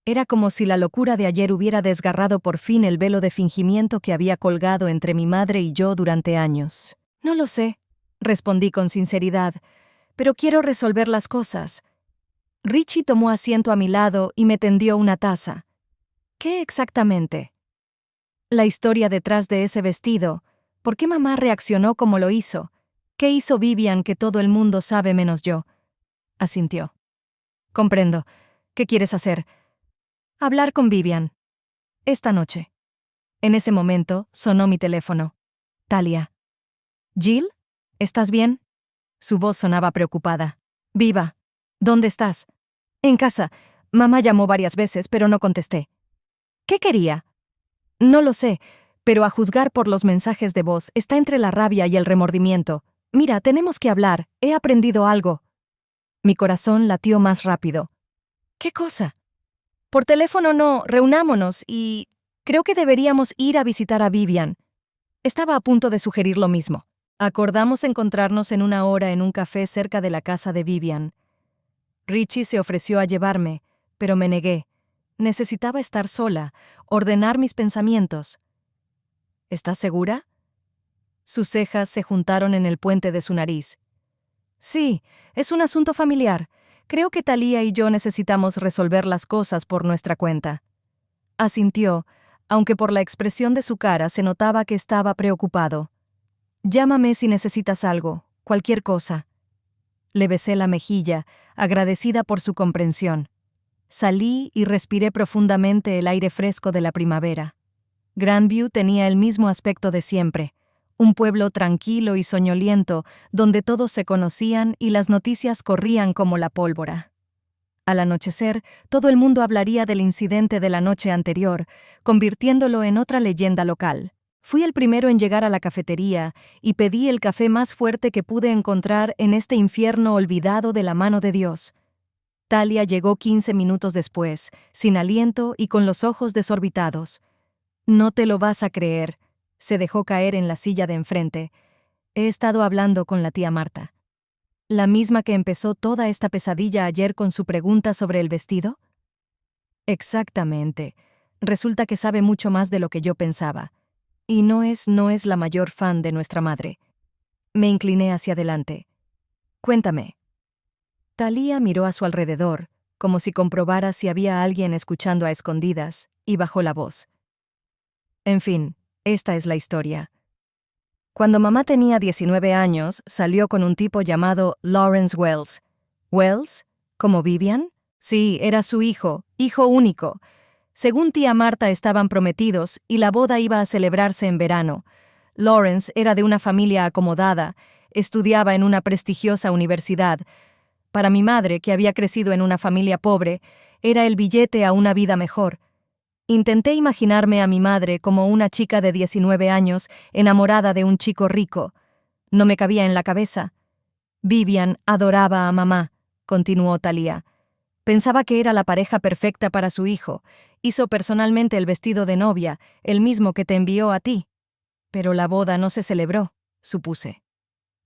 Era como si la locura de ayer hubiera desgarrado por fin el velo de fingimiento que había colgado entre mi madre y yo durante años. «No lo sé», respondí con sinceridad, «pero quiero resolver las cosas». Richie tomó asiento a mi lado y me tendió una taza. «¿Qué exactamente?» «La historia detrás de ese vestido. ¿Por qué mamá reaccionó como lo hizo? ¿Qué hizo Vivian que todo el mundo sabe menos yo?», asintió. «Comprendo. ¿Qué quieres hacer?» «Hablar con Vivian. Esta noche». En ese momento sonó mi teléfono. Talia. «¿Jill? ¿Estás bien?» Su voz sonaba preocupada. «Viva. ¿Dónde estás?» «En casa. Mamá llamó varias veces, pero no contesté». «¿Qué quería?» «No lo sé, pero a juzgar por los mensajes de voz, está entre la rabia y el remordimiento. Mira, tenemos que hablar. He aprendido algo». Mi corazón latió más rápido. «¿Qué cosa?» «Por teléfono no, reunámonos y creo que deberíamos ir a visitar a Vivian». Estaba a punto de sugerir lo mismo. Acordamos encontrarnos en una hora en un café cerca de la casa de Vivian. Richie se ofreció a llevarme, pero me negué. Necesitaba estar sola, ordenar mis pensamientos. «¿Estás segura?» Sus cejas se juntaron en el puente de su nariz. «Sí, es un asunto familiar. Creo que Talia y yo necesitamos resolver las cosas por nuestra cuenta». Asintió, aunque por la expresión de su cara se notaba que estaba preocupado. «Llámame si necesitas algo, cualquier cosa». Le besé la mejilla, agradecida por su comprensión. Salí y respiré profundamente el aire fresco de la primavera. Grandview tenía el mismo aspecto de siempre, un pueblo tranquilo y soñoliento, donde todos se conocían y las noticias corrían como la pólvora. Al anochecer, todo el mundo hablaría del incidente de la noche anterior, convirtiéndolo en otra leyenda local. Fui el primero en llegar a la cafetería y pedí el café más fuerte que pude encontrar en este infierno olvidado de la mano de Dios. Talia llegó 15 minutos después, sin aliento y con los ojos desorbitados. «No te lo vas a creer», se dejó caer en la silla de enfrente. «He estado hablando con la tía Marta». «¿La misma que empezó toda esta pesadilla ayer con su pregunta sobre el vestido?» «Exactamente. Resulta que sabe mucho más de lo que yo pensaba. Y no es la mayor fan de nuestra madre». Me incliné hacia adelante. «Cuéntame». Talia miró a su alrededor, como si comprobara si había alguien escuchando a escondidas, y bajó la voz. «En fin, esta es la historia. Cuando mamá tenía 19 años, salió con un tipo llamado Lawrence Wells». «¿Wells? ¿Como Vivian?» «Sí, era su hijo único. Según tía Marta estaban prometidos y la boda iba a celebrarse en verano. Lawrence era de una familia acomodada, estudiaba en una prestigiosa universidad. Para mi madre, que había crecido en una familia pobre, era el billete a una vida mejor. Intenté imaginarme a mi madre como una chica de 19 años enamorada de un chico rico. No me cabía en la cabeza. Vivian adoraba a mamá», continuó Talia. «Pensaba que era la pareja perfecta para su hijo. Hizo personalmente el vestido de novia, el mismo que te envió a ti. Pero la boda no se celebró», supuse.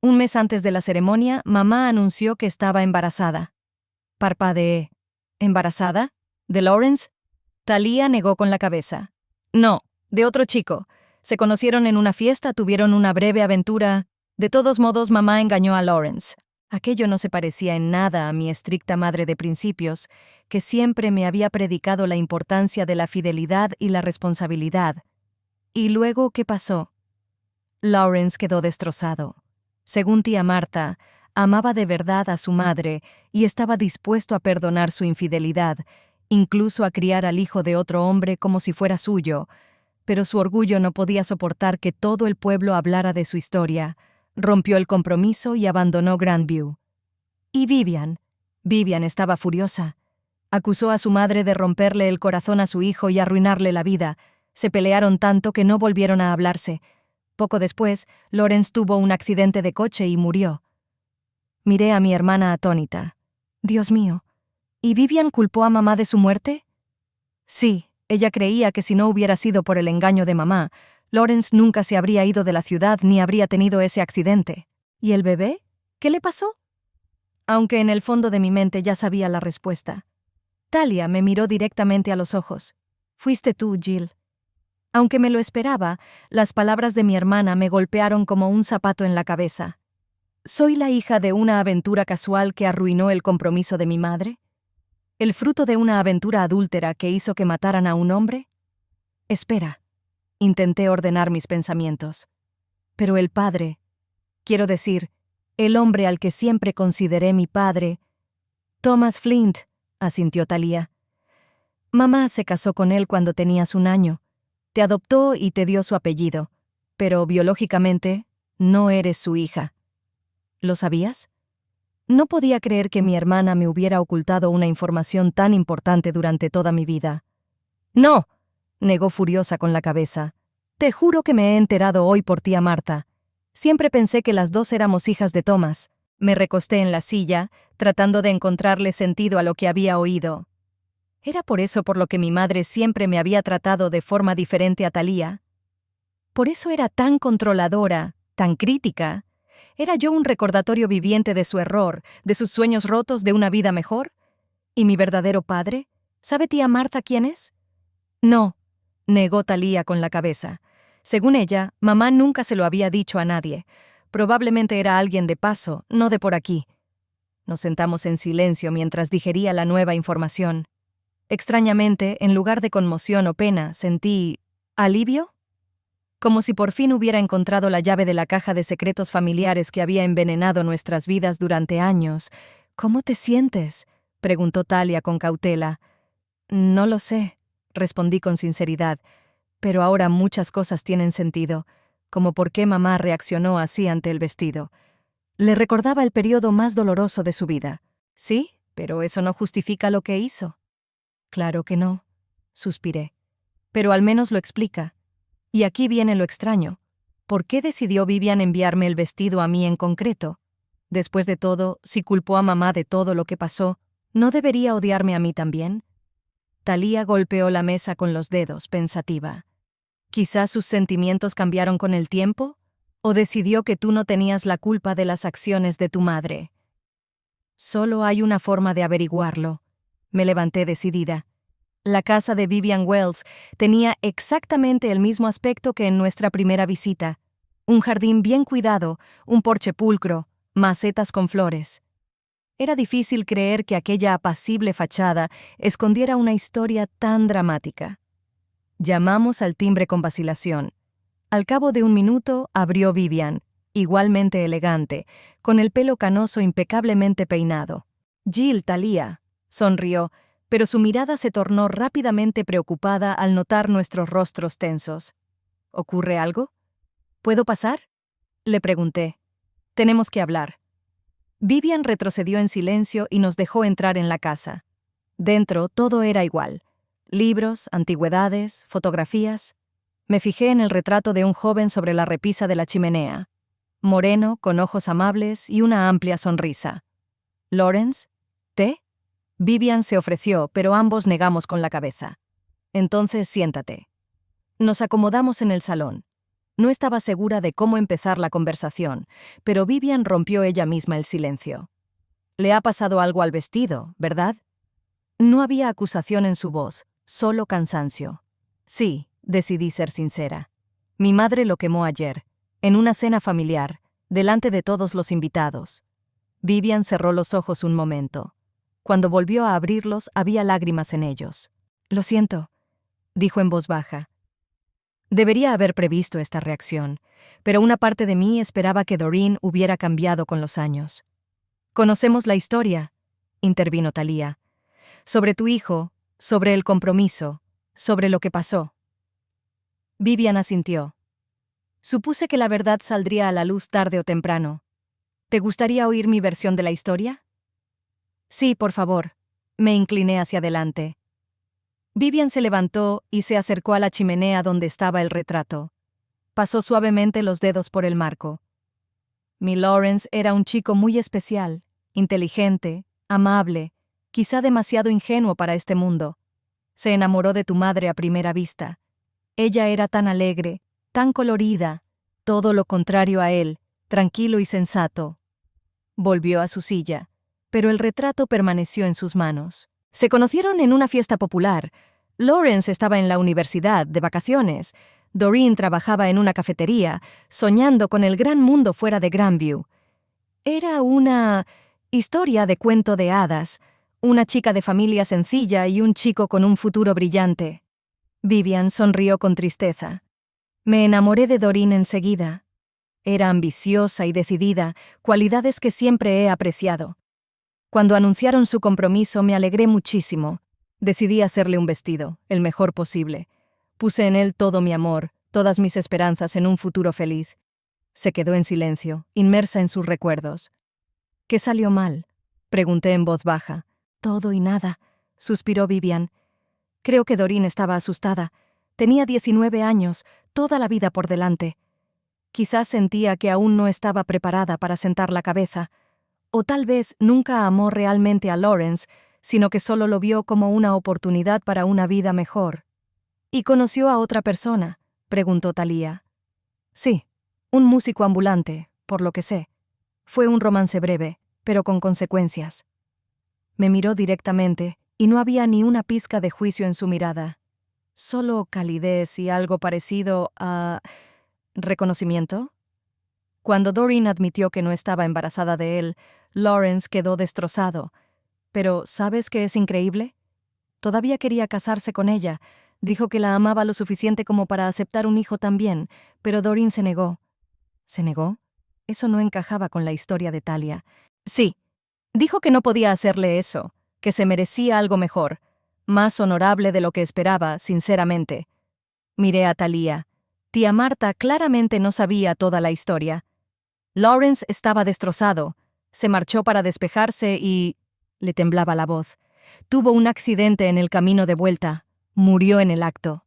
Un mes antes de la ceremonia, mamá anunció que estaba embarazada. Parpadeé. «¿Embarazada? ¿De Lawrence?» Talia negó con la cabeza. «No, de otro chico. Se conocieron en una fiesta, tuvieron una breve aventura. De todos modos, mamá engañó a Lawrence. Aquello no se parecía en nada a mi estricta madre de principios, que siempre me había predicado la importancia de la fidelidad y la responsabilidad. ¿Y luego qué pasó? Lawrence quedó destrozado. Según tía Marta, amaba de verdad a su madre y estaba dispuesto a perdonar su infidelidad, incluso a criar al hijo de otro hombre como si fuera suyo, pero su orgullo no podía soportar que todo el pueblo hablara de su historia. Rompió el compromiso y abandonó Grandview. ¿Y Vivian? Vivian estaba furiosa. Acusó a su madre de romperle el corazón a su hijo y arruinarle la vida. Se pelearon tanto que no volvieron a hablarse. Poco después, Lawrence tuvo un accidente de coche y murió. Miré a mi hermana atónita. Dios mío, ¿y Vivian culpó a mamá de su muerte? Sí, ella creía que si no hubiera sido por el engaño de mamá, Lawrence nunca se habría ido de la ciudad ni habría tenido ese accidente. ¿Y el bebé? ¿Qué le pasó? Aunque en el fondo de mi mente ya sabía la respuesta. Talia me miró directamente a los ojos. Fuiste tú, Jill. Aunque me lo esperaba, las palabras de mi hermana me golpearon como un zapato en la cabeza. ¿Soy la hija de una aventura casual que arruinó el compromiso de mi madre? ¿El fruto de una aventura adúltera que hizo que mataran a un hombre? Espera. Intenté ordenar mis pensamientos. Pero el padre, quiero decir, el hombre al que siempre consideré mi padre, Thomas Flint, asintió Talia. Mamá se casó con él cuando tenías 1 año. Te adoptó y te dio su apellido, pero biológicamente no eres su hija. ¿Lo sabías? No podía creer que mi hermana me hubiera ocultado una información tan importante durante toda mi vida. No, negó furiosa con la cabeza. Te juro que me he enterado hoy por tía Marta. Siempre pensé que las dos éramos hijas de Thomas. Me recosté en la silla, tratando de encontrarle sentido a lo que había oído. ¿Era por eso por lo que mi madre siempre me había tratado de forma diferente a Talia? ¿Por eso era tan controladora, tan crítica? ¿Era yo un recordatorio viviente de su error, de sus sueños rotos de una vida mejor? ¿Y mi verdadero padre? ¿Sabe tía Marta quién es? No, negó Talia con la cabeza. Según ella, mamá nunca se lo había dicho a nadie. Probablemente era alguien de paso, no de por aquí. Nos sentamos en silencio mientras digería la nueva información. Extrañamente, en lugar de conmoción o pena, sentí alivio. Como si por fin hubiera encontrado la llave de la caja de secretos familiares que había envenenado nuestras vidas durante años. ¿Cómo te sientes?, preguntó Talia con cautela. No lo sé, respondí con sinceridad, pero ahora muchas cosas tienen sentido, como por qué mamá reaccionó así ante el vestido. Le recordaba el periodo más doloroso de su vida. Sí, pero eso no justifica lo que hizo. Claro que no, suspiré. Pero al menos lo explica. Y aquí viene lo extraño. ¿Por qué decidió Vivian enviarme el vestido a mí en concreto? Después de todo, si culpó a mamá de todo lo que pasó, ¿no debería odiarme a mí también? Talia golpeó la mesa con los dedos, pensativa. ¿Quizás sus sentimientos cambiaron con el tiempo? ¿O decidió que tú no tenías la culpa de las acciones de tu madre? Solo hay una forma de averiguarlo. Me levanté decidida. La casa de Vivian Wells tenía exactamente el mismo aspecto que en nuestra primera visita. Un jardín bien cuidado, un porche pulcro, macetas con flores. Era difícil creer que aquella apacible fachada escondiera una historia tan dramática. Llamamos al timbre con vacilación. Al cabo de 1 minuto abrió Vivian, igualmente elegante, con el pelo canoso impecablemente peinado. Jill, Talia, sonrió, pero su mirada se tornó rápidamente preocupada al notar nuestros rostros tensos. ¿Ocurre algo? ¿Puedo pasar?, le pregunté. Tenemos que hablar. Vivian retrocedió en silencio y nos dejó entrar en la casa. Dentro todo era igual. Libros, antigüedades, fotografías. Me fijé en el retrato de un joven sobre la repisa de la chimenea. Moreno, con ojos amables y una amplia sonrisa. ¿Lawrence? ¿Té? Vivian se ofreció, pero ambos negamos con la cabeza. Entonces siéntate. Nos acomodamos en el salón. No estaba segura de cómo empezar la conversación, pero Vivian rompió ella misma el silencio. Le ha pasado algo al vestido, ¿verdad? No había acusación en su voz, solo cansancio. Sí, decidí ser sincera. Mi madre lo quemó ayer, en una cena familiar, delante de todos los invitados. Vivian cerró los ojos un momento. Cuando volvió a abrirlos, había lágrimas en ellos. Lo siento, dijo en voz baja. Debería haber previsto esta reacción, pero una parte de mí esperaba que Doreen hubiera cambiado con los años. Conocemos la historia, intervino Thalía. Sobre tu hijo, sobre el compromiso, sobre lo que pasó. Vivian asintió. Supuse que la verdad saldría a la luz tarde o temprano. ¿Te gustaría oír mi versión de la historia? Sí, por favor. Me incliné hacia adelante. Vivian se levantó y se acercó a la chimenea donde estaba el retrato. Pasó suavemente los dedos por el marco. Mi Lawrence era un chico muy especial, inteligente, amable, quizá demasiado ingenuo para este mundo. Se enamoró de tu madre a primera vista. Ella era tan alegre, tan colorida, todo lo contrario a él, tranquilo y sensato. Volvió a su silla, pero el retrato permaneció en sus manos. Se conocieron en una fiesta popular. Lawrence estaba en la universidad, de vacaciones. Doreen trabajaba en una cafetería, soñando con el gran mundo fuera de Grandview. Era una historia de cuento de hadas, una chica de familia sencilla y un chico con un futuro brillante. Vivian sonrió con tristeza. Me enamoré de Doreen enseguida. Era ambiciosa y decidida, cualidades que siempre he apreciado. Cuando anunciaron su compromiso me alegré muchísimo. Decidí hacerle un vestido, el mejor posible. Puse en él todo mi amor, todas mis esperanzas en un futuro feliz. Se quedó en silencio, inmersa en sus recuerdos. ¿Qué salió mal?, pregunté en voz baja. Todo y nada, suspiró Vivian. Creo que Doreen estaba asustada. Tenía 19 años, toda la vida por delante. Quizás sentía que aún no estaba preparada para sentar la cabeza. O tal vez nunca amó realmente a Lawrence, sino que solo lo vio como una oportunidad para una vida mejor. ¿Y conoció a otra persona?, preguntó Thalía. Sí, un músico ambulante, por lo que sé. Fue un romance breve, pero con consecuencias. Me miró directamente, y no había ni una pizca de juicio en su mirada. Solo calidez y algo parecido a... ¿reconocimiento? Cuando Doreen admitió que no estaba embarazada de él, Lawrence quedó destrozado. Pero, ¿sabes qué es increíble? Todavía quería casarse con ella. Dijo que la amaba lo suficiente como para aceptar un hijo también, pero Doreen se negó. ¿Se negó? Eso no encajaba con la historia de Thalía. Sí. Dijo que no podía hacerle eso, que se merecía algo mejor, más honorable de lo que esperaba, sinceramente. Miré a Thalía. Tía Marta claramente no sabía toda la historia. Lawrence estaba destrozado. Se marchó para despejarse y... le temblaba la voz. Tuvo un accidente en el camino de vuelta. Murió en el acto.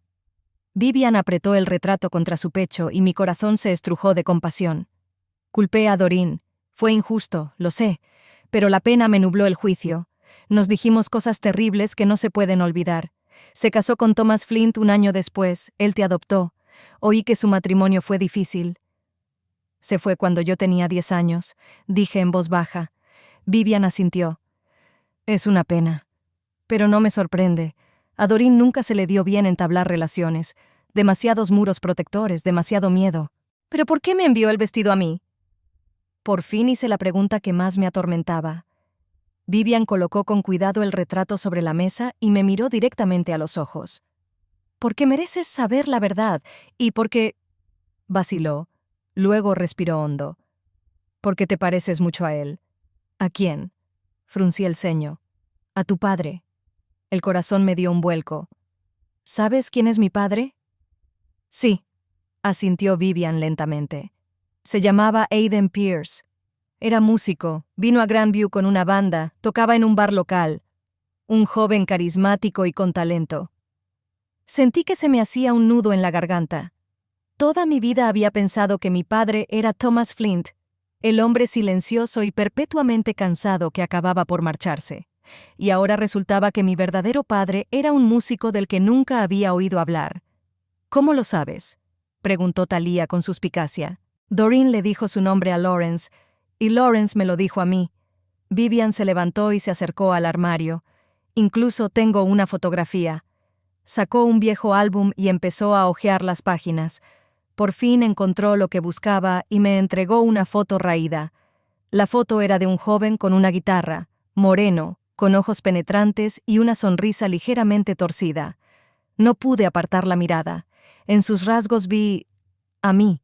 Vivian apretó el retrato contra su pecho y mi corazón se estrujó de compasión. Culpé a Doreen. Fue injusto, lo sé, pero la pena me nubló el juicio. Nos dijimos cosas terribles que no se pueden olvidar. Se casó con Thomas Flint un año después, él te adoptó. Oí que su matrimonio fue difícil. Se fue cuando yo tenía 10 años, dije en voz baja. Vivian asintió. Es una pena. Pero no me sorprende. A Doreen nunca se le dio bien entablar relaciones. Demasiados muros protectores, demasiado miedo. ¿Pero por qué me envió el vestido a mí? Por fin hice la pregunta que más me atormentaba. Vivian colocó con cuidado el retrato sobre la mesa y me miró directamente a los ojos. Porque mereces saber la verdad y porque... vaciló. Luego respiró hondo. Porque te pareces mucho a él. ¿A quién? Fruncí el ceño. A tu padre. El corazón me dio un vuelco. ¿Sabes quién es mi padre? Sí, asintió Vivian lentamente. Se llamaba Aiden Pierce. Era músico, vino a Grandview con una banda, tocaba en un bar local. Un joven carismático y con talento. Sentí que se me hacía un nudo en la garganta. Toda mi vida había pensado que mi padre era Thomas Flint, el hombre silencioso y perpetuamente cansado que acababa por marcharse. Y ahora resultaba que mi verdadero padre era un músico del que nunca había oído hablar. ¿Cómo lo sabes?, preguntó Thalía con suspicacia. Doreen le dijo su nombre a Lawrence, y Lawrence me lo dijo a mí. Vivian se levantó y se acercó al armario. Incluso tengo una fotografía. Sacó un viejo álbum y empezó a hojear las páginas. Por fin encontró lo que buscaba y me entregó una foto raída. La foto era de un joven con una guitarra, moreno, con ojos penetrantes y una sonrisa ligeramente torcida. No pude apartar la mirada. En sus rasgos vi a mí,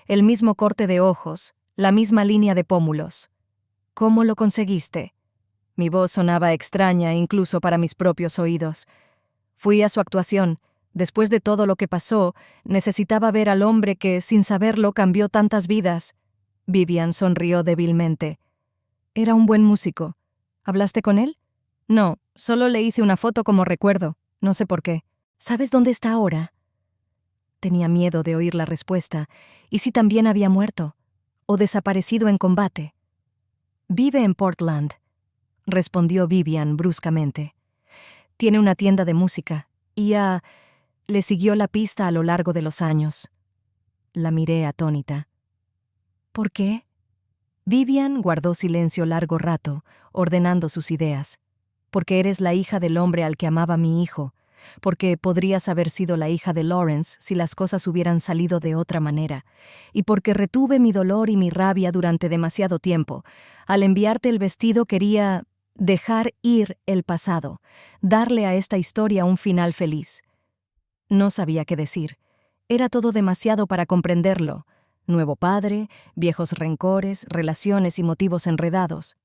el mismo corte de ojos, la misma línea de pómulos. ¿Cómo lo conseguiste? Mi voz sonaba extraña incluso para mis propios oídos. Fui a su actuación. Después de todo lo que pasó, necesitaba ver al hombre que, sin saberlo, cambió tantas vidas. Vivian sonrió débilmente. Era un buen músico. ¿Hablaste con él? No, solo le hice una foto como recuerdo. No sé por qué. ¿Sabes dónde está ahora? Tenía miedo de oír la respuesta. ¿Y si también había muerto? ¿O desaparecido en combate? Vive en Portland, respondió Vivian bruscamente. Tiene una tienda de música y le siguió la pista a lo largo de los años. La miré atónita. ¿Por qué? Vivian guardó silencio largo rato, ordenando sus ideas. Porque eres la hija del hombre al que amaba mi hijo. Porque podrías haber sido la hija de Lawrence si las cosas hubieran salido de otra manera. Y porque retuve mi dolor y mi rabia durante demasiado tiempo. Al enviarte el vestido quería dejar ir el pasado, darle a esta historia un final feliz. No sabía qué decir. Era todo demasiado para comprenderlo. Nuevo padre, viejos rencores, relaciones y motivos enredados.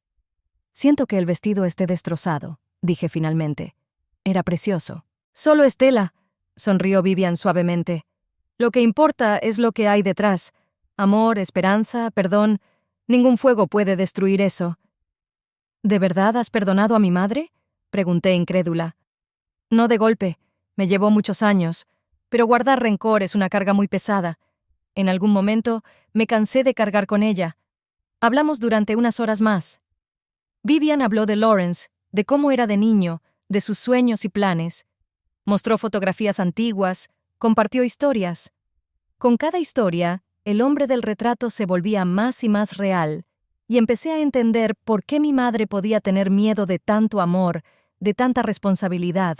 Siento que el vestido esté destrozado, dije finalmente. Era precioso. Solo es tela, sonrió Vivian suavemente. Lo que importa es lo que hay detrás. Amor, esperanza, perdón. Ningún fuego puede destruir eso. ¿De verdad has perdonado a mi madre? Pregunté incrédula. No de golpe. Me llevó muchos años. Pero guardar rencor es una carga muy pesada. En algún momento me cansé de cargar con ella. Hablamos durante unas horas más. Vivian habló de Lawrence, de cómo era de niño, de sus sueños y planes. Mostró fotografías antiguas, compartió historias. Con cada historia, el hombre del retrato se volvía más y más real, y empecé a entender por qué mi madre podía tener miedo de tanto amor, de tanta responsabilidad.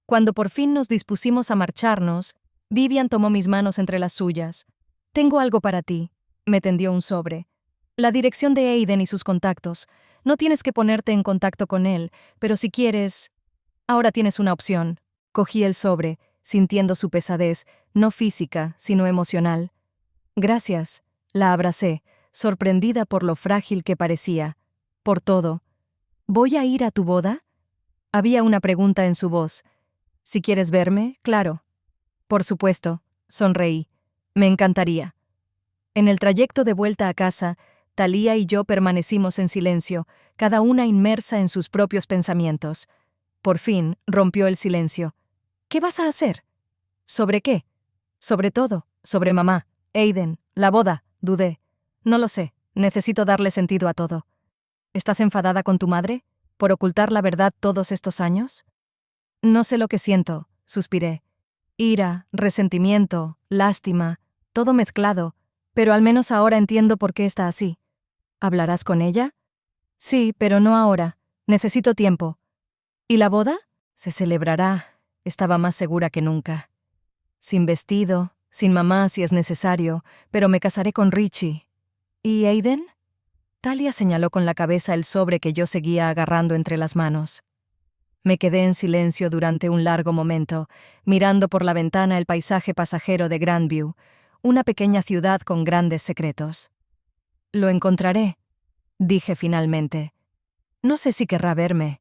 Cuando por fin nos dispusimos a marcharnos, Vivian tomó mis manos entre las suyas. «Tengo algo para ti», me tendió un sobre. La dirección de Aiden y sus contactos. No tienes que ponerte en contacto con él, pero si quieres... Ahora tienes una opción. Cogí el sobre, sintiendo su pesadez, no física, sino emocional. Gracias, la abracé, sorprendida por lo frágil que parecía. Por todo. ¿Voy a ir a tu boda? Había una pregunta en su voz. Si quieres verme, claro. Por supuesto, sonreí. Me encantaría. En el trayecto de vuelta a casa, Thalía y yo permanecimos en silencio, cada una inmersa en sus propios pensamientos. Por fin rompió el silencio. ¿Qué vas a hacer? ¿Sobre qué? Sobre todo, sobre mamá, Aiden, la boda, dudé. No lo sé, necesito darle sentido a todo. ¿Estás enfadada con tu madre? ¿Por ocultar la verdad todos estos años? No sé lo que siento, suspiré. Ira, resentimiento, lástima, todo mezclado, pero al menos ahora entiendo por qué está así. ¿Hablarás con ella? Sí, pero no ahora. Necesito tiempo. ¿Y la boda? Se celebrará. Estaba más segura que nunca. Sin vestido, sin mamá si es necesario, pero me casaré con Richie. ¿Y Aiden? Thalia señaló con la cabeza el sobre que yo seguía agarrando entre las manos. Me quedé en silencio durante un largo momento, mirando por la ventana el paisaje pasajero de Grandview, una pequeña ciudad con grandes secretos. Lo encontraré, dije finalmente. No sé si querrá verme.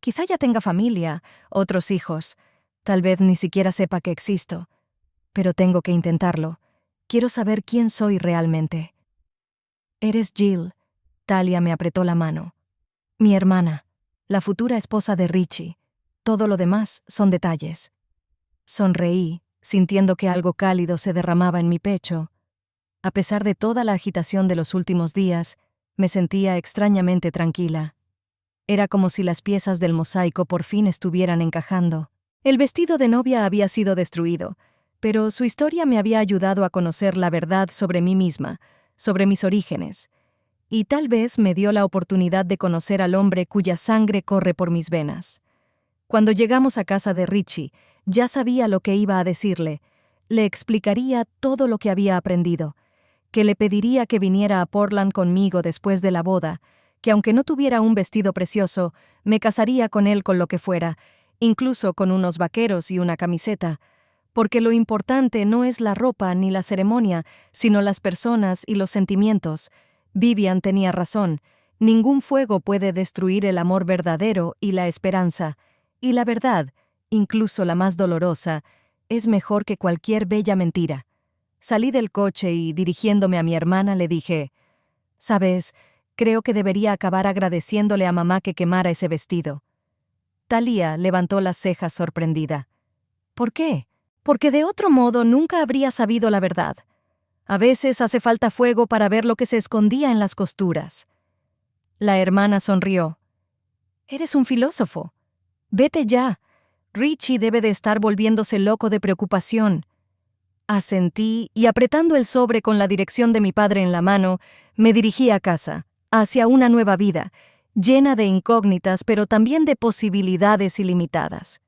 Quizá ya tenga familia, otros hijos. Tal vez ni siquiera sepa que existo. Pero tengo que intentarlo. Quiero saber quién soy realmente. Eres Jill. Thalia me apretó la mano. Mi hermana, la futura esposa de Richie. Todo lo demás son detalles. Sonreí, sintiendo que algo cálido se derramaba en mi pecho. A pesar de toda la agitación de los últimos días, me sentía extrañamente tranquila. Era como si las piezas del mosaico por fin estuvieran encajando. El vestido de novia había sido destruido, pero su historia me había ayudado a conocer la verdad sobre mí misma, sobre mis orígenes, y tal vez me dio la oportunidad de conocer al hombre cuya sangre corre por mis venas. Cuando llegamos a casa de Richie, ya sabía lo que iba a decirle. Le explicaría todo lo que había aprendido, que le pediría que viniera a Portland conmigo después de la boda, que aunque no tuviera un vestido precioso, me casaría con él con lo que fuera, incluso con unos vaqueros y una camiseta, porque lo importante no es la ropa ni la ceremonia, sino las personas y los sentimientos. Vivian tenía razón. Ningún fuego puede destruir el amor verdadero y la esperanza. Y la verdad, incluso la más dolorosa, es mejor que cualquier bella mentira. Salí del coche y, dirigiéndome a mi hermana, le dije: «¿Sabes? Creo que debería acabar agradeciéndole a mamá que quemara ese vestido». Thalía levantó las cejas sorprendida. «¿Por qué?». «Porque de otro modo nunca habría sabido la verdad. A veces hace falta fuego para ver lo que se escondía en las costuras». La hermana sonrió. «Eres un filósofo. Vete ya. Richie debe de estar volviéndose loco de preocupación». Asentí y, apretando el sobre con la dirección de mi padre en la mano, me dirigí a casa, hacia una nueva vida, llena de incógnitas pero también de posibilidades ilimitadas.